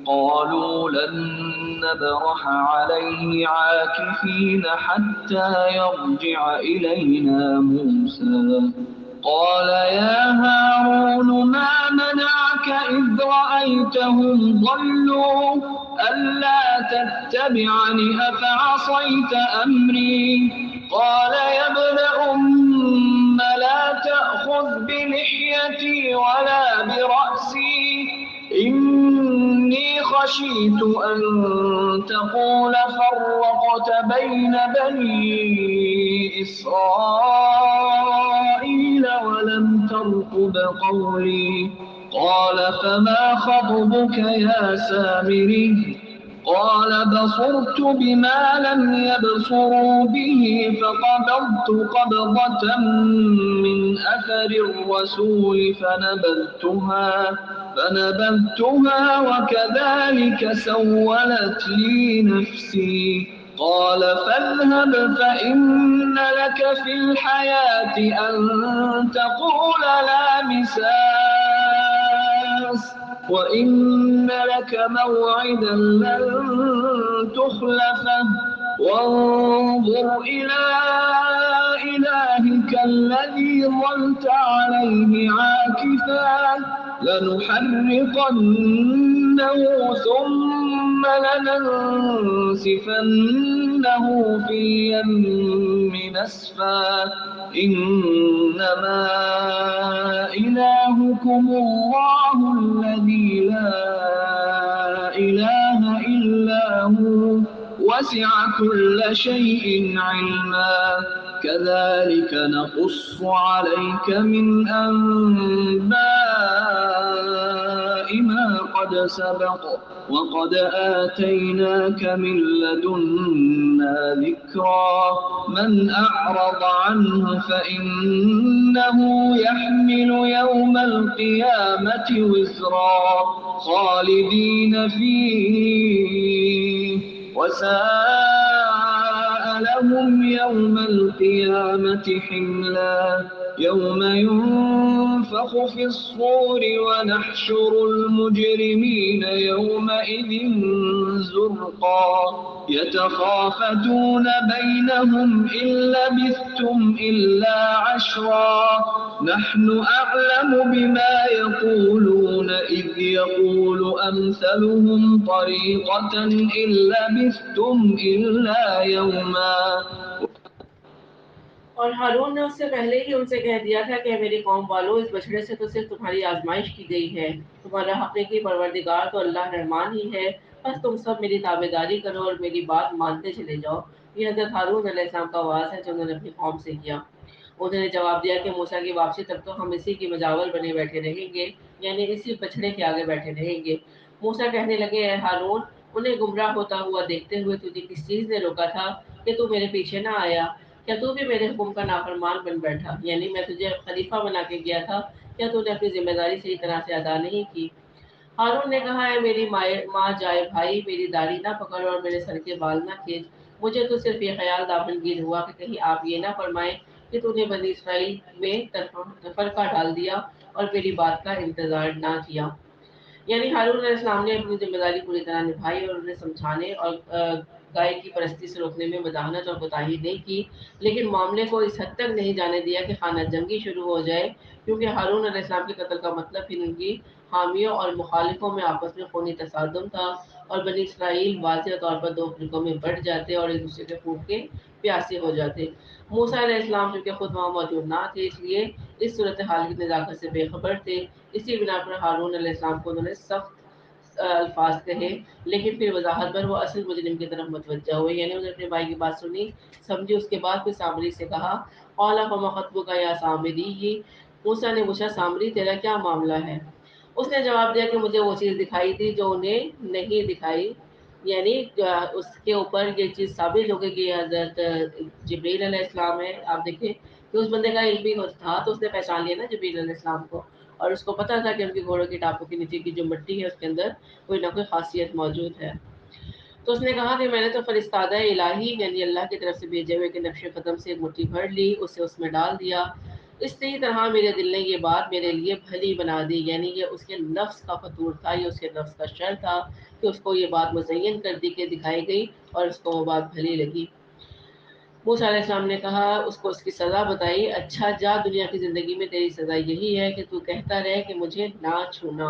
قَالُوا لَن نَّبْرَحَ عَلَيْهِ عَاكِفِينَ حَتَّىٰ يَرْجِعَ إِلَيْنَا مُوسَىٰ قال يا هارون ما منعك إذ رأيتهم ضلوا ألا تتبعني أفعصيت أمري قال يا ابن أم لا تأخذ بلحيتي ولا برأسي إني خشيت أن تقول فرقت بين بني إسرائيل ولم ترقب قولي قال فما خطبك يا سامري قال بصرت بما لم يبصروا به فقبضت قبضة من أثر الرسول فنبذتها وكذلك سولت لي نفسي قال فاذهب فإن لك في الحياة أن تقول لا مساس وإن لك موعدا لن تخلفه وانظر إلى إلهك الذي ظلت عليه عاكفا لنحرقنه ثم لننسفنه في اليم نسفا إنما إلهكم الله الذي لا إله إلا هو وسع كل شيء علما كذلك نقص عليك من أنباء ما قد سبق وقد آتيناك من لدنا ذكرا من أعرض عنه فإنه يحمل يوم القيامة وزرا خالدين فيه وساء لهم يوم القيامة حملا يوم ينفخ في الصور ونحشر المجرمين يومئذ زرقا يتخافتون بينهم إن لبثتم إلا عشرا نحن أعلم بما يقولون إذ يقول أمثلهم طريقة إن لبثتم إلا يوما. اور ہارون نے اس سے پہلے ہی ان سے کہہ دیا تھا کہ میری قوم والوں، اس بچڑے سے تو صرف تمہاری آزمائش کی گئی ہے، تمہارا حقیقی پروردگار تو اللہ رحمان ہی ہے، بس تم سب میری تابعداری کرو اور میری بات مانتے چلے جاؤ۔ یہ حضرت ہارون علیہ السلام کا آواز ہے جو انہوں نے اپنی قوم سے کیا۔ انہوں نے جواب دیا کہ موسیٰ کی واپسی تک تو ہم اسی کی مجاور بنے بیٹھے رہیں گے، یعنی اسی بچڑے کے آگے بیٹھے رہیں گے۔ موسیٰ کہنے لگے، اے ہارون، انہیں گمراہ ہوتا ہوا دیکھتے ہوئے تجھے کس چیز نے روکا تھا کہ تو میرے پیچھے نہ آیا؟ کیا تو بھی میرے حکم کا نافرمان بن بیٹھا؟ یعنی میں تجھے خلیفہ بنا کے گیا تھا، کیا تو نے اپنی ذمہ داری صحیح طرح سے ادا نہیں کی؟ ہارون نے کہا، اے میری ماں جائے بھائی، میری داڑھی نہ پکڑ اور میرے سر کے بال نہ کھینچ، مجھے تو صرف یہ خیال دامنگیر ہوا کہ کہیں آپ یہ نہ فرمائیں کہ تو نے بنی اسرائیل میں تفرقہ ڈال دیا اور میری بات کا انتظار نہ کیا۔ یعنی ہارون علیہ السلام نے اپنی ذمہ داری پوری طرح نبھائی اور انہیں سمجھانے اور گائے کی پرستی سے روکنے میں مداحنت اور کوتاہی نہیں کی، لیکن معاملے کو اس حد تک نہیں جانے دیا کہ خانہ جنگی شروع ہو جائے، کیونکہ ہارون علیہ السلام کے قتل کا مطلب ہی ان کی حامیوں اور مخالفوں میں آپس میں خونی تصادم تھا اور بنی اسرائیل واضح طور پر دو فرقوں میں بٹ جاتے اور ایک دوسرے کے خون کے پیاسے ہو جاتے۔ موسیٰ علیہ السلام چونکہ خود وہاں موجود نہ تھے، اس لیے اس صورتحال کی نزاکت سے بے خبر تھے۔ اسی بنا پر ہارون علیہ السلام کو انہوں نے سخت الفاظ کہے، لیکن پھر وضاحت پر وہ اصل مجرم کی طرف متوجہ ہوئے، یعنی انہوں نے اپنے بھائی کی بات سنی سمجھی۔ اس کے بعد پھر سامری سے کہا، قال فما خطبک یا سامری، موسیٰ نے پوچھا، سامری تیرا کیا معاملہ ہے؟ اس نے جواب دیا کہ مجھے وہ چیز دکھائی تھی جو انہیں نہیں دکھائی، یعنی اس کے اوپر یہ چیز ثابت ہو گئی کہ یہ حضرت جبریل علیہ السلام ہے۔ آپ دیکھیں کہ اس بندے کا علم بھی تھا تو اس نے پہچان لیا نا جبریل علیہ السلام کو، اور اس کو پتا تھا کہ ان کی گھوڑوں کی ٹاپوں کے نیچے کی جو مٹی ہے اس کے اندر کوئی نہ کوئی خاصیت موجود ہے۔ تو اس نے کہا کہ میں نے تو فرستادہ الہی یعنی اللہ کی طرف سے بھیجے ہوئے کے نقش قدم سے ایک مٹھی بھر لی، اسے اس میں ڈال دیا، اسی طرح میرے دل نے یہ بات میرے لیے بھلی بنا دی، یعنی یہ اس کے نفس کا فطور تھا، یہ اس کے نفس کا شر تھا کہ اس کو یہ بات مزین کر دی کہ دکھائی گئی اور اس کو وہ بات بھلی لگی۔ موسیٰ علیہ السلام نے کہا، اس کو اس کی سزا بتائی، اچھا جا، دنیا کی زندگی میں تیری سزا یہی ہے کہ تو کہتا رہے کہ مجھے نہ چھونا،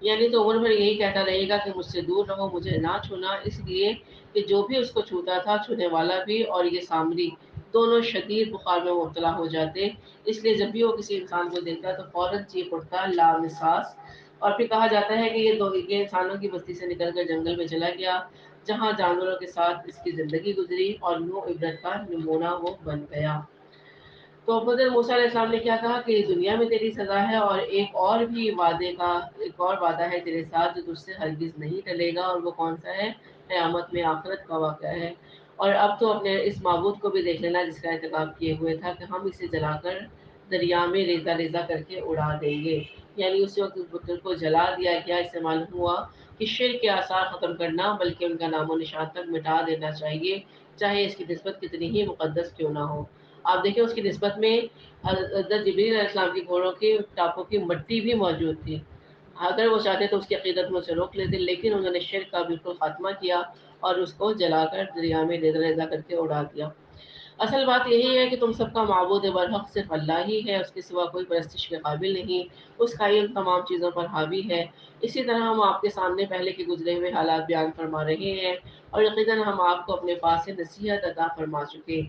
یعنی تو عمر بھر یہی کہتا رہے گا کہ مجھ سے دور رہو، مجھے نہ چھونا، اس لیے کہ جو بھی اس کو چھوتا تھا، چھونے والا بھی اور یہ سامری، دونوں شدید بخار میں مبتلا ہو جاتے، اس لیے جب بھی وہ کسی انسان کو دیکھتا تو فوراً چیخ اٹھتا لامساس، اور پھر کہا جاتا ہے کہ یہ انسانوں کی بستی سے نکل کر جنگل میں چلا گیا، جہاں جانوروں کے ساتھ اس کی زندگی گزری اور یوں عبرت کا نمونہ وہ بن گیا۔ تو حضرت موسیٰ علیہ السلام نے کیا کہا کہ دنیا میں تیری سزا ہے اور ایک اور وعدہ ہے تیرے ساتھ جو تجھ سے ہرگز نہیں ٹلے گا، اور وہ کون سا ہے؟ قیامت میں آخرت کا واقعہ ہے۔ اور اب تو اپنے اس معبود کو بھی دیکھ لینا جس کا ارتکاب کیے ہوئے تھا کہ ہم اسے جلا کر دریا میں ریزہ ریزہ کر کے اڑا دیں گے، یعنی اس وقت اس بت کو جلا دیا گیا، اس سے معلوم ہوا کہ شرک کے آثار ختم کرنا بلکہ ان کا نام و نشان تک مٹا دینا چاہیے، چاہے اس کی نسبت کتنی ہی مقدس کیوں نہ ہو۔ آپ دیکھیں اس کی نسبت میں حضرت جبریل علیہ السلام کی گھوڑوں کی ٹاپوں کی مٹی بھی موجود تھی، اگر وہ چاہتے تو اس کی عقیدت میں اسے روک لیتے، لیکن انہوں نے شرک کا بالکل خاتمہ کیا اور اس کو جلا کر دریا میں ریزہ ریزہ کر کے اڑا دیا۔ اصل بات یہی ہے کہ تم سب کا معبود برحق صرف اللہ ہی ہے، اس کے سوا کوئی پرستش کے قابل نہیں، اس کا علم تمام چیزوں پر حاوی ہے۔ اسی طرح ہم آپ کے سامنے پہلے کے گزرے ہوئے حالات بیان فرما رہے ہیں اور یقیناً ہم آپ کو اپنے پاس سے نصیحت عطا فرما چکے،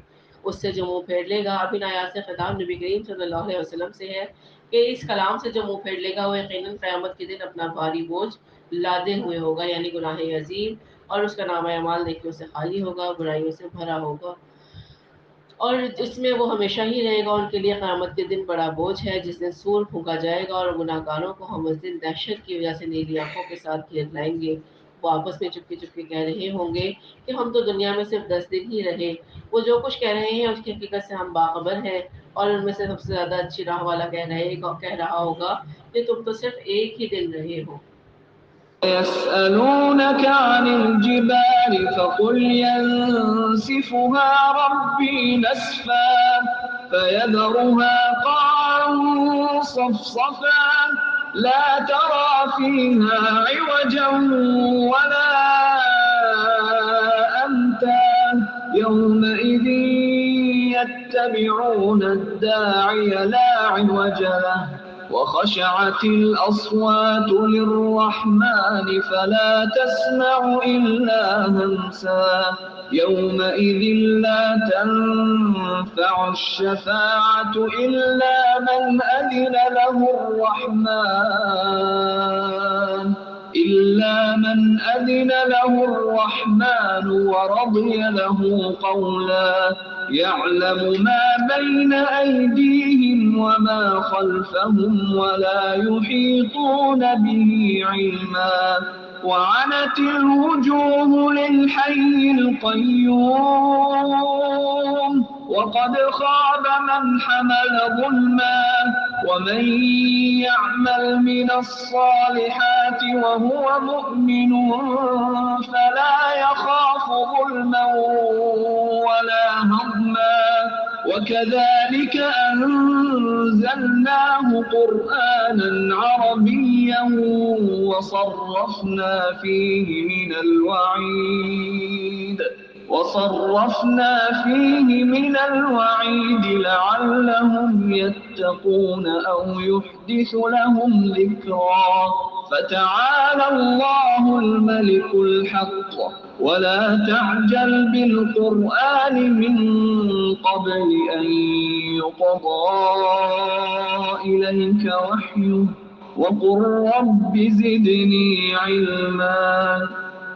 اس سے جو منہ پھیر لے گا۔ اب ان آیات سے خطاب نبی کریم صلی اللہ علیہ وسلم سے ہے کہ اس کلام سے جو منہ پھیر لے گا وہ یقیناً قیامت کے دن اپنا بھاری بوجھ لادے ہوئے ہوگا، یعنی گناہ عظیم، اور اس کا نامہ اعمال نیکیوں سے خالی ہوگا، برائیوں سے بھرا ہوگا، اور اس میں وہ ہمیشہ ہی رہے گا۔ ان کے لیے قیامت کے دن بڑا بوجھ ہے جس دن سور پھونکا جائے گا اور گناہ گاروں کو ہم اس دن دہشت کی وجہ سے نیلی آنکھوں کے ساتھ گھیر لائیں گے۔ وہ آپس میں چپکے چپکے کہہ رہے ہوں گے کہ ہم تو دنیا میں صرف 10 دن ہی رہے، وہ جو کچھ کہہ رہے ہیں اس کی حقیقت سے ہم باخبر ہیں، اور ان میں سے سب سے زیادہ اچھی راہ والا کہہ رہا ہوگا کہ تم تو صرف ایک ہی دن رہے ہو۔ يسألونك عن الجبال فقل ينسفها ربي نسفا فيذرها قاعا صفصفا لا ترى فيها عوجا ولا أمتا يومئذ يتبعون الداعي لا عوج له وخشعت الأصوات للرحمن فلا تسمع إلا همسا يومئذ لا تنفع الشفاعة إلا من أذن له الرحمن ورضي له قولا يعلم ما بين أيديهم وما خلفهم ولا يحيطون به علما وعنت الوجوه للحي القيوم وقد خاب من حمل ظلما ومن يعمل من الصالحات وهو مؤمن فلا يخاف ظلما ولا هضما وكذلك أنزلناه قرآنا عربيا وصرفنا فيه من الوعيد لعلهم يتقون أو يحدث لهم ذكرا فتعالى الله الملك الحق ولا تعجل بالقرآن من قبل أن يقضى إليك وحيه وقل رب زدني علما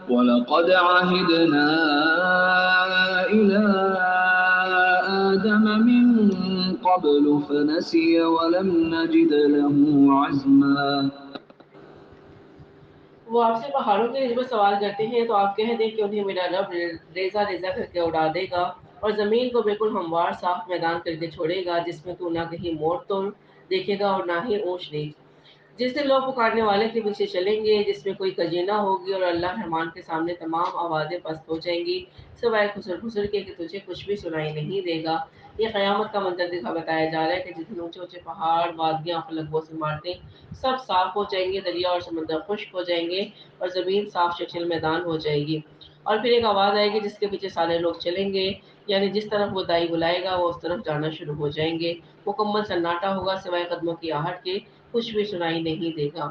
ولقد عهدنا إلى آدم من قبل فنسي ولم نجد له عزما وہ آپ سے پہاڑوں کے نسبت سوال کرتے ہیں تو آپ کہہ دیں کہ انہیں میرا رب ریزہ ریزہ کر کے اڑا دے گا اور زمین کو بالکل ہموار صاف میدان کر کے چھوڑے گا جس میں تو نہ کہیں موڑ توڑ دیکھے گا اور نہ ہی اونچ نیچ جس دن لوگ پکارنے والے کے پیچھے چلیں گے جس میں کوئی کجینہ ہوگی اور اللہ رحمان کے سامنے تمام آوازیں پست ہو جائیں گی سوائے خسر خسر کے کہ تجھے کچھ بھی سنائی نہیں دے گا یہ قیامت کا منظر بتایا جا رہا ہے کہ جس دن اونچے اونچے پہاڑ وادیاں فلکوں سے مارتے سب صاف ہو جائیں گے دریا اور سمندر خشک ہو جائیں گے اور زمین صاف شکل میدان ہو جائے گی اور پھر ایک آواز آئے گی جس کے پیچھے سارے لوگ چلیں گے یعنی جس طرف وہ دائی بلائے گا وہ اس طرف جانا شروع ہو جائیں گے مکمل سناٹا ہوگا سوائے قدموں کی آہٹ کے کچھ بھی سنائی نہیں دے گا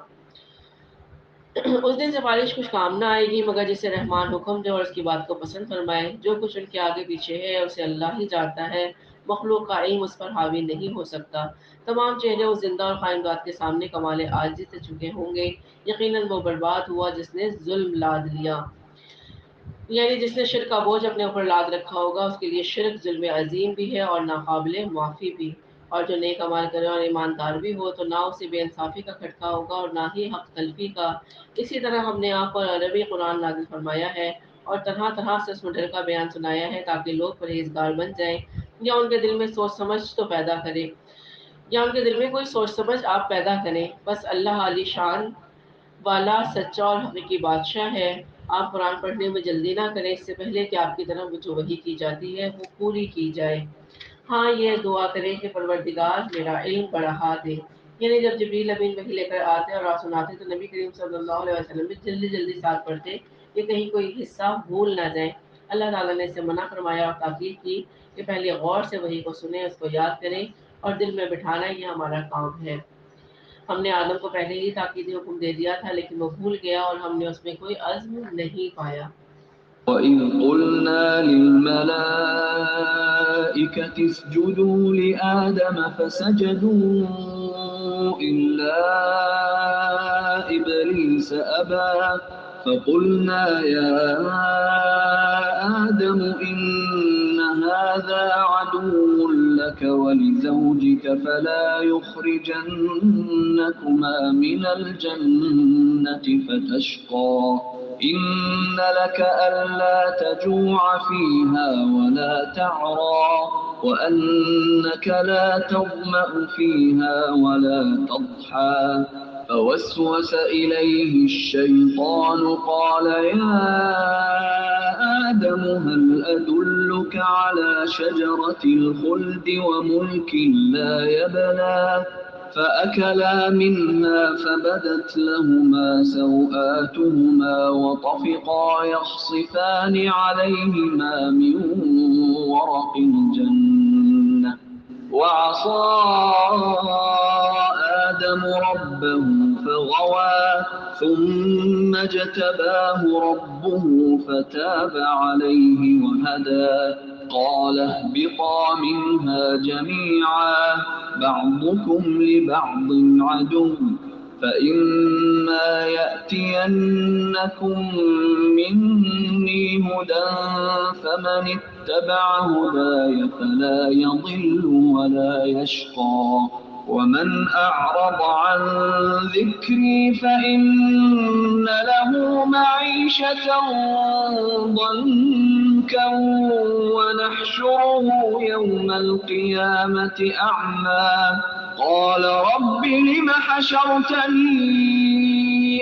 اس دن سفارش کچھ کام نہ آئے گی مگر جسے رحمان حکم دے اور اس کی بات کو پسند فرمائے جو کچھ ان کے آگے پیچھے ہے اسے اللہ ہی جانتا ہے مخلوق کا علم اس پر حاوی نہیں ہو سکتا تمام چہرے اس زندہ اور قائم ذات کے سامنے کمال عاجزی سے جھکے ہوں گے یقیناً وہ برباد ہوا جس نے ظلم لاد لیا یعنی جس نے شرک کا بوجھ اپنے اوپر لاد رکھا ہوگا اس کے لیے شرک ظلم عظیم بھی ہے اور ناقابل معافی بھی اور جو نیک عمل کرے اور ایماندار بھی ہو تو نہ اسے بے انصافی کا کھٹکا ہوگا اور نہ ہی حق تلفی کا اسی طرح ہم نے آپ پر عربی قرآن نازل فرمایا ہے اور طرح طرح سے اس میں ڈر کا بیان سنایا ہے تاکہ لوگ پرہیزگار بن جائیں یا ان کے دل میں سوچ سمجھ تو پیدا کرے یا ان کے دل میں کوئی سوچ سمجھ آپ پیدا کریں بس اللہ علی شان والا سچا اور حقیقی بادشاہ ہے آپ قرآن پڑھنے میں جلدی نہ کریں اس سے پہلے کہ آپ کی طرف جو وحی کی جاتی ہے وہ پوری کی جائے ہاں یہ دعا کریں کہ پروردگار میرا علم بڑھا دے یعنی جب جبریل امین وحی لے کر آتے اور آپ سناتے تو نبی کریم صلی اللہ علیہ وسلم بھی جلدی جلدی ساتھ پڑھتے کہ کہیں کوئی حصہ بھول نہ جائے اللہ تعالیٰ نے اسے منع فرمایا اور تاکید کی کہ پہلے غور سے وحی کو سنیں اس کو یاد کریں اور دل میں بٹھانا یہ ہمارا کام ہے ہم نے آدم کو پہلے ہی تاکیدی حکم دے دیا تھا لیکن وہ بھول گیا اور ہم نے اس میں کوئی عزم نہیں پایا وَإِذْ قُلْنَا لِلْمَلَائِكَةِ اسْجُدُوا لِآدَمَ فَسَجَدُوا إِلَّا إِبْلِيسَ أَبَى فَقُلْنَا يَا آدَمُ إِنَّ هَذَا عَدُوٌّ لَكَ وَلِزَوْجِكَ فَلَا يُخْرِجَنَّكُمَا مِنَ الْجَنَّةِ فَتَشْقَى إِنَّ لَكَ أَلَّا تَجُوعَ فِيهَا وَلَا تَعْرَى وَأَنَّكَ لَا تَظْمَأُ فِيهَا وَلَا تَضْحَى فوسوس إليه الشيطان قال يا آدم هل أدلك على شجرة الخلد وملك لا يبلى فأكلا منها فبدت لهما سوآتهما وطفقا يخصفان عليهما من ورق الجنة وعصى آدم ربه فغوى ثم اجتباه ربه فتاب عليه وهدى قال اهبطا منها جميعا بعضكم لبعض عدو فإما يأتينكم مني هدى فمن اتبع هداي فلا يضل ولا يشقى ومن أعرض عن ذكري فإن له معيشة ضنكا ونحشره يوم القيامة أعمى قال رب لم حشرتني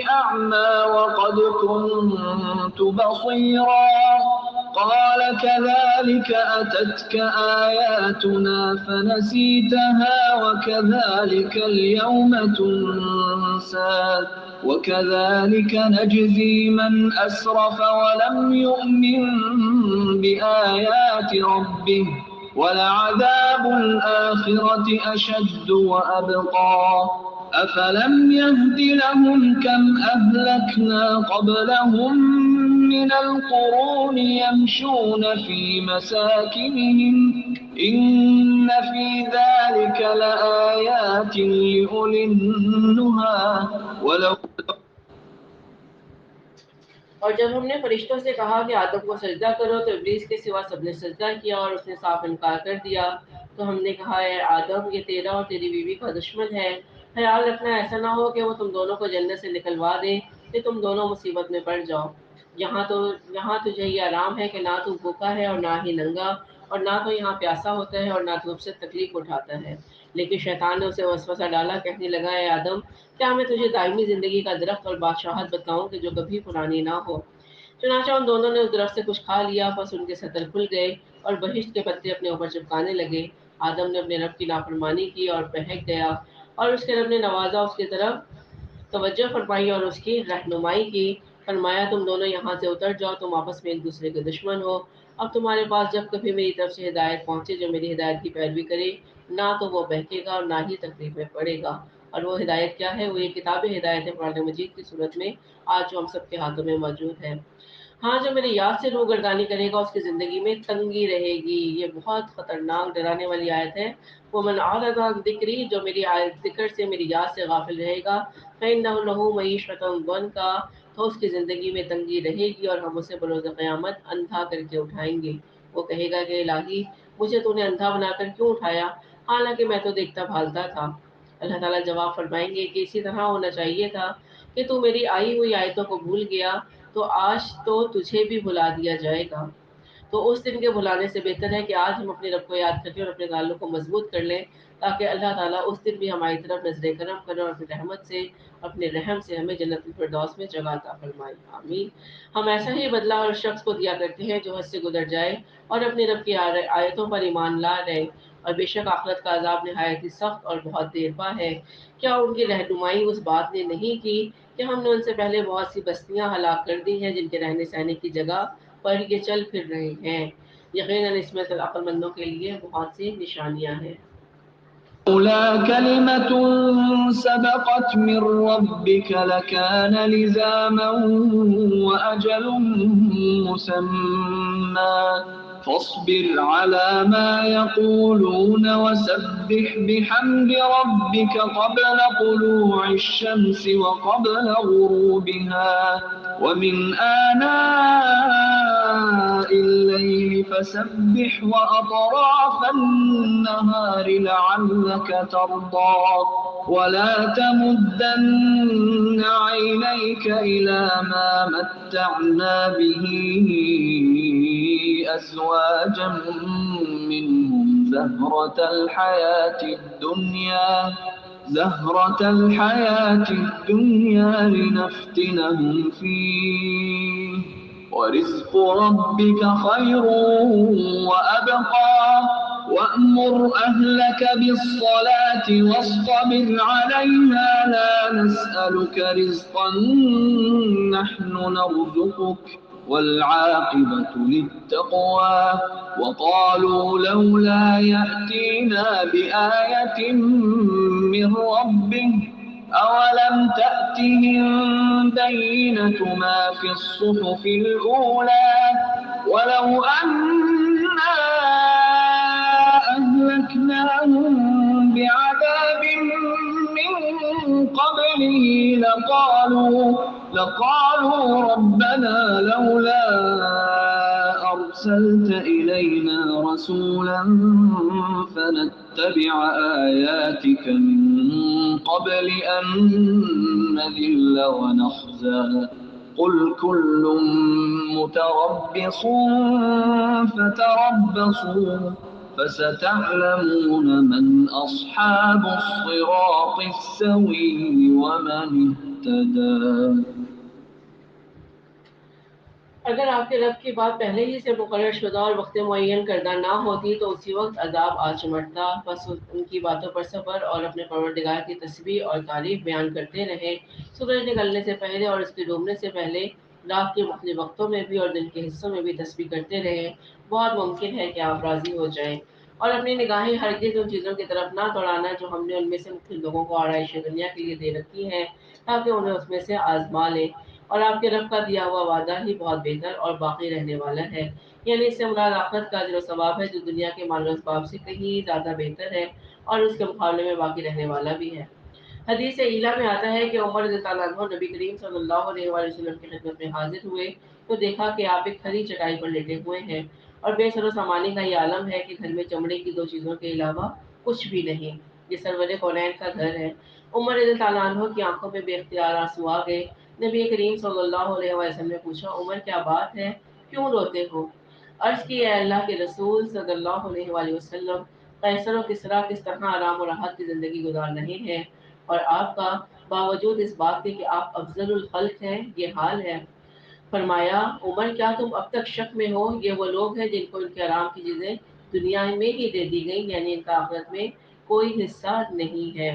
أعمى وقد كنت بصيرا قال كذلك أتتك آياتنا فنسيتها وكذلك اليوم تنسى وكذلك نجزي من أسرف ولم يؤمن بآيات ربه ولعذاب الآخرة أشد وأبقى أفلم يهد لهم كم أهلكنا قبلهم من القرون يمشون في مساكنهم إن في ذلك لآيات لأولي النهى ولو اور جب ہم نے فرشتوں سے کہا کہ آدم کو سجدہ کرو تو ابلیس کے سوا سب نے سجدہ کیا اور اس نے صاف انکار کر دیا تو ہم نے کہا اے آدم یہ تیرا اور تیری بیوی کا دشمن ہے خیال رکھنا ایسا نہ ہو کہ وہ تم دونوں کو جنت سے نکلوا دے کہ تم دونوں مصیبت میں پڑ جاؤ یہاں تجھے یہ آرام ہے کہ نہ تو بھوکا ہے اور نہ ہی ننگا اور نہ تو یہاں پیاسا ہوتا ہے اور نہ دھوپ سے تکلیف اٹھاتا ہے لیکن شیطان نے اسے وسوسہ ڈالا کہنے لگا اے آدم کیا میں تجھے دائمی زندگی کا درخت اور بادشاہت بتاؤں کہ جو کبھی پرانی نہ ہو چنانچہ ان دونوں نے اس درخت سے کچھ کھا لیا بس ان کے صدر کھل گئے اور بہشت کے پتے اپنے اوپر چپکانے لگے آدم نے اپنے رب کی نافرمانی کی اور بہک گیا اور اس کے رب نے نوازا اس کی طرف توجہ فرمائی اور اس کی رہنمائی کی فرمایا تم دونوں یہاں سے اتر جاؤ تم آپس میں ایک دوسرے کے دشمن ہو اب تمہارے پاس جب کبھی میری طرف سے ہدایت پہنچے جو میری ہدایت کی پیروی کرے نہ تو وہ بہکے گا اور نہ ہی تکلیف میں پڑے گا اور وہ ہدایت کیا ہے وہ یہ کتاب ہدایت ہے قرآن مجید کی صورت میں آج جو ہم سب کے ہاتھوں میں موجود ہے ہاں جو میری یاد سے روگردانی کرے گا اس کی زندگی میں تنگی رہے گی یہ بہت خطرناک ڈرانے والی آیت ہے وہ من اعرض عن ذکری جو میری ذکر سے میری یاد سے غافل رہے گا فإنہ لہ معیشۃ ضنکا تو اس کی زندگی میں تنگی رہے گی اور ہم اسے بروز قیامت اندھا کر کے اٹھائیں گے وہ کہے گا کہ الہی مجھے تو نے اندھا بنا کر کیوں اٹھایا حالانکہ میں تو دیکھتا بھالتا تھا اللہ تعالیٰ جواب فرمائیں گے کہ اسی طرح ہونا چاہیے تھا کہ تو میری آئی ہوئی آیتوں کو بھول گیا تو آج تو تجھے بھی بھلا دیا جائے گا تو اس دن کے بھلانے سے بہتر ہے کہ آج ہم اپنے رب کو یاد کریں اور اپنے تعلق کو مضبوط کر لیں تاکہ اللہ تعالیٰ اس دن بھی ہماری طرف نظر کرم کرے اور اپنی رحمت سے اپنے رحم سے ہمیں جنت الفردوس میں جگہ عطا فرمائے آمین ہم ایسا ہی بدلہ اور شخص کو دیا کرتے ہیں جو حد سے گزر جائے اور اپنے رب کی آیتوں پر ایمان لا رہے اور بے شک آخرت کا عذاب نہایت ہی سخت اور بہت دیر پا ہے کیا ان کی رہنمائی اس بات نے نہیں کی کہ ہم نے ان سے پہلے بہت سی بستیاں ہلاک کر دی ہیں جن کے رہنے سہنے کی جگہ پر یہ چل پھر رہے ہیں یقیناً اس میں عقل مندوں کے لیے بہت سی نشانیاں ہیں لولا كلمة سبقت من ربك لكان لزاما وأجل مسمى فاصبر على ما يقولون وسبح بحمد ربك قبل طلوع الشمس وقبل غروبها ومن آناء الليل فسبح وأطراف النهار لعلك ترضى ولا تمدن عينيك إلى ما متعنا به أزواجا منهم زهرة الحياة الدنيا زهرة الحياة الدنيا لنفتنهم فيه ورزق ربك خير وأبقى وأمر أهلك بالصلاة واصطبر عليها لا نسألك رزقا نحن نرزقك والعاقبة للتقوى وقالوا لولا يأتينا بآية من ربه أولم تأتهم بينة ما في الصحف الأولى ولو أنا أهلكناهم بعذاب من قبله لقالوا ربنا لولا أرسلت إلينا رسولا فنتبع آياتك من قبل أن نذل ونخزى قل كل متربص فتربصوا فستعلمون من أصحاب الصراط السوي ومن اهتدى. اگر آپ کے رب کی بات پہلے ہی سے مقرر شدہ اور وقت معین کردہ نہ ہوتی تو اسی وقت عذاب آ چمٹتا، بس ان کی باتوں پر صبر اور اپنے پروردگار کی تسبیح اور تعریف بیان کرتے رہے، سورج نکلنے سے پہلے اور اس کے ڈوبنے سے پہلے، رات کے مختلف وقتوں میں بھی اور دن کے حصوں میں بھی تسبیح کرتے رہے، بہت ممکن ہے کہ آپ راضی ہو جائیں، اور اپنی نگاہیں ہرگز ان چیزوں کی طرف نہ دوڑانا جو ہم نے ان میں سے مختلف لوگوں کو آرائش دنیا کے لیے دے رکھی ہے تاکہ انہیں اس میں سے آزما لیں، اور آپ کے رب کا دیا ہوا وعدہ ہی بہت بہتر اور باقی رہنے والا ہے، یعنی اس سے مراد آخرت کا اجر و ثواب ہے جو دنیا کے مال و اسباب سے کہیں زیادہ بہتر ہے اور اس کے مقابلے میں باقی رہنے والا بھی ہے۔ حدیث ایلا میں آتا ہے کہ عمر رضی اللہ عنہ نبی کریم صلی اللہ علیہ وآلہ وسلم کی خدمت میں حاضر ہوئے تو دیکھا کہ آپ ایک کھلی چٹائی پر لیٹے ہوئے ہیں اور بے سر و سامانی کا یہ عالم ہے کہ گھر میں چمڑے کی 2 چیزوں کے علاوہ کچھ بھی نہیں، یہ سرور کونین کا گھر ہے۔ عمر رضی اللہ عنہ کی آنکھوں میں بے اختیار آنسو آ گئے۔ نبی کریم صلی اللہ علیہ وسلم نے پوچھا، عمر کیا بات ہے، کیوں روتے ہو؟ عرض کی، اے اللہ کے رسول صلی اللہ علیہ وآلہ وسلم، قیصر و کسریٰ کس طرح آرام و راحت کی زندگی گزار رہے ہیں اور آپ کا باوجود اس بات کے کہ آپ افضل الخلق ہیں یہ حال ہے۔ فرمایا، عمر کیا تم اب تک شک میں ہو؟ یہ وہ لوگ ہیں جن کو ان کے آرام کی چیزیں دنیا میں ہی دے دی گئیں، یعنی ان کا آخرت میں کوئی حصہ نہیں ہے۔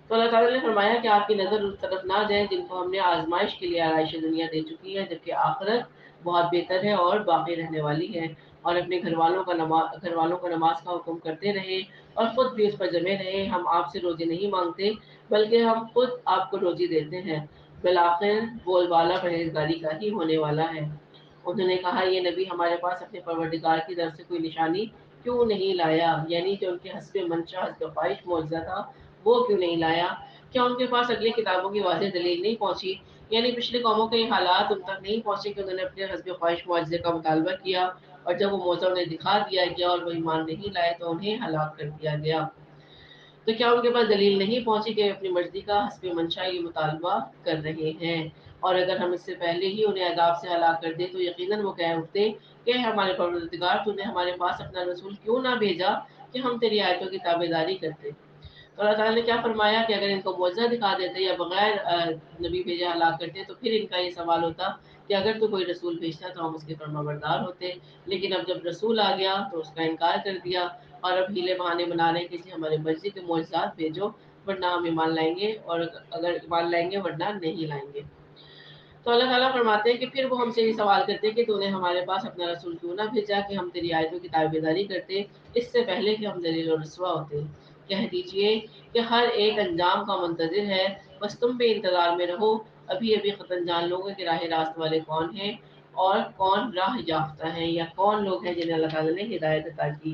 تو اللہ تعالیٰ نے فرمایا کہ آپ کی نظر اس طرف نہ جائے جن کو ہم نے آزمائش کے لیے آرائش دنیا دے چکی ہے، جبکہ آخرت بہت بہتر ہے اور باقی رہنے والی ہے، اور اپنے گھر والوں کو نماز کا حکم کرتے رہے اور خود بھی اس پر جمے رہے۔ ہم آپ سے روزی نہیں مانگتے بلکہ ہم خود آپ کو روزی دیتے ہیں، بالآخر بول بالا پرہیزگاری کا ہی ہونے والا ہے۔ انہوں نے کہا، یہ نبی ہمارے پاس اپنے پروردگار کی طرف سے کوئی نشانی کیوں نہیں لایا، یعنی جو ان کے حسب منشا حسب خواہش معجزہ تھا وہ کیوں نہیں لایا؟ کیا ان کے پاس اگلی کتابوں کی واضح دلیل نہیں پہنچی؟ یعنی پچھلی قوموں کے یہ حالات ان تک نہیں پہنچے کہ انہوں نے اپنے حسب خواہش معجزے کا مطالبہ کیا اور جب وہ معجزہ انہیں دکھا دیا گیا اور وہ ایمان نہیں لائے تو انہیں ہلاک کر دیا گیا؟ تو کیا ان کے پاس دلیل نہیں پہنچی کہ اپنی مرضی کا حسب منشا یہ مطالبہ کر رہے ہیں؟ اور اگر ہم اس سے پہلے ہی انہیں عذاب سے ہلاک کر دیں تو یقیناً وہ کہہ اٹھتے کہ ہمارے پروردگار تو نے ہمارے پاس اپنا رسول کیوں نہ بھیجا کہ ہم تیری آیتوں کی تابعداری کرتے۔ تو اللہ تعالیٰ نے کیا فرمایا کہ اگر ان کو معجزہ دکھا دیتے یا بغیر نبی بھیجے ہلاک کرتے تو پھر ان کا یہ سوال ہوتا کہ اگر تو کوئی رسول بھیجتا تو ہم اس کے فرما بردار ہوتے، لیکن اب جب رسول آ گیا تو اس کا انکار کر دیا اور اب ہیلے بہانے بنا رہے ہیں کہ ہمارے مرضی کے معجزات بھیجو ورنہ ہم ایمان لائیں گے، اور اگر ایمان لائیں گے ورنہ نہیں لائیں گے۔ تو اللہ تعالیٰ فرماتے ہیں کہ پھر وہ ہم سے یہ سوال کرتے کہ تو نے ہمارے پاس اپنا رسول کیوں نہ بھیجا کہ ہم تیری آیتوں کی تابعداری کرتے اس سے پہلے کہ ہم ذلیل و رسوا ہوتے۔ کہہ دیجئے کہ ہر ایک انجام کا منتظر ہے، بس تم بھی انتظار میں رہو، ابھی ابھی ختم جان لوگوں کہ راہ راست والے کون ہیں اور کون راہ یافتہ ہیں، یا کون لوگ ہیں جنہیں اللہ تعالیٰ نے ہدایت عطا کی۔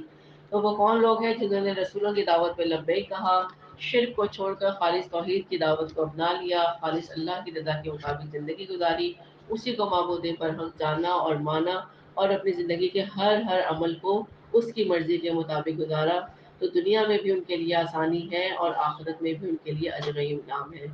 تو وہ کون لوگ ہیں جنہوں نے رسولوں کی دعوت پہ لبیک کہا، شرک کو چھوڑ کر خالص توحید کی دعوت کو اپنا لیا، خالص اللہ کی رضا کے مطابق زندگی گزاری، اسی کو معبود برحق جانا اور مانا، اور اپنی زندگی کے ہر عمل کو اس کی مرضی کے مطابق گزارا، تو دنیا میں بھی ان کے لیے آسانی ہے اور آخرت میں بھی ان کے لیے اجر و انعام ہے۔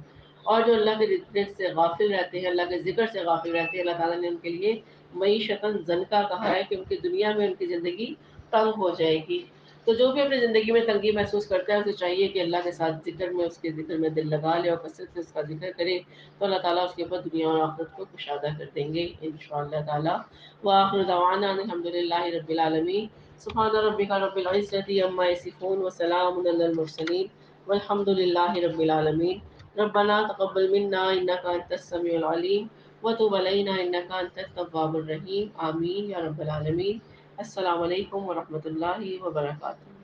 اور جو اللہ کے ذکر سے غافل رہتے ہیں، اللہ کے ذکر سے غافل رہتے ہیں، اللہ تعالیٰ نے ان کے لیے معیشتاً ضنکا کہا ہے کہ ان کی دنیا میں ان کی زندگی تنگ ہو جائے گی، تو جو بھی اپنی زندگی میں تنگی محسوس کرتا ہے اسے چاہیے کہ اللہ کے ساتھ ذکر میں اس کے ذکر میں دل لگا لے اور کثرت سے اس کا ذکر کرے، تو اللہ تعالیٰ اس کے اوپر دنیا اور آخرت کو کشادہ کر دیں گے انشاءاللہ تعالیٰ۔ وآخر دعوانا الحمدللہ رب العالمین۔ سبحان ربک رب العزۃ عما یصفون وسلام علی المرسلین والحمد للہ رب العالمین۔ ربنا تقبل منا انک انت السمیع العلیم وتب علینا انک انت التواب الرحیم، آمین یا رب العالمین۔ السلام علیکم ورحمۃ اللہ وبرکاتہ۔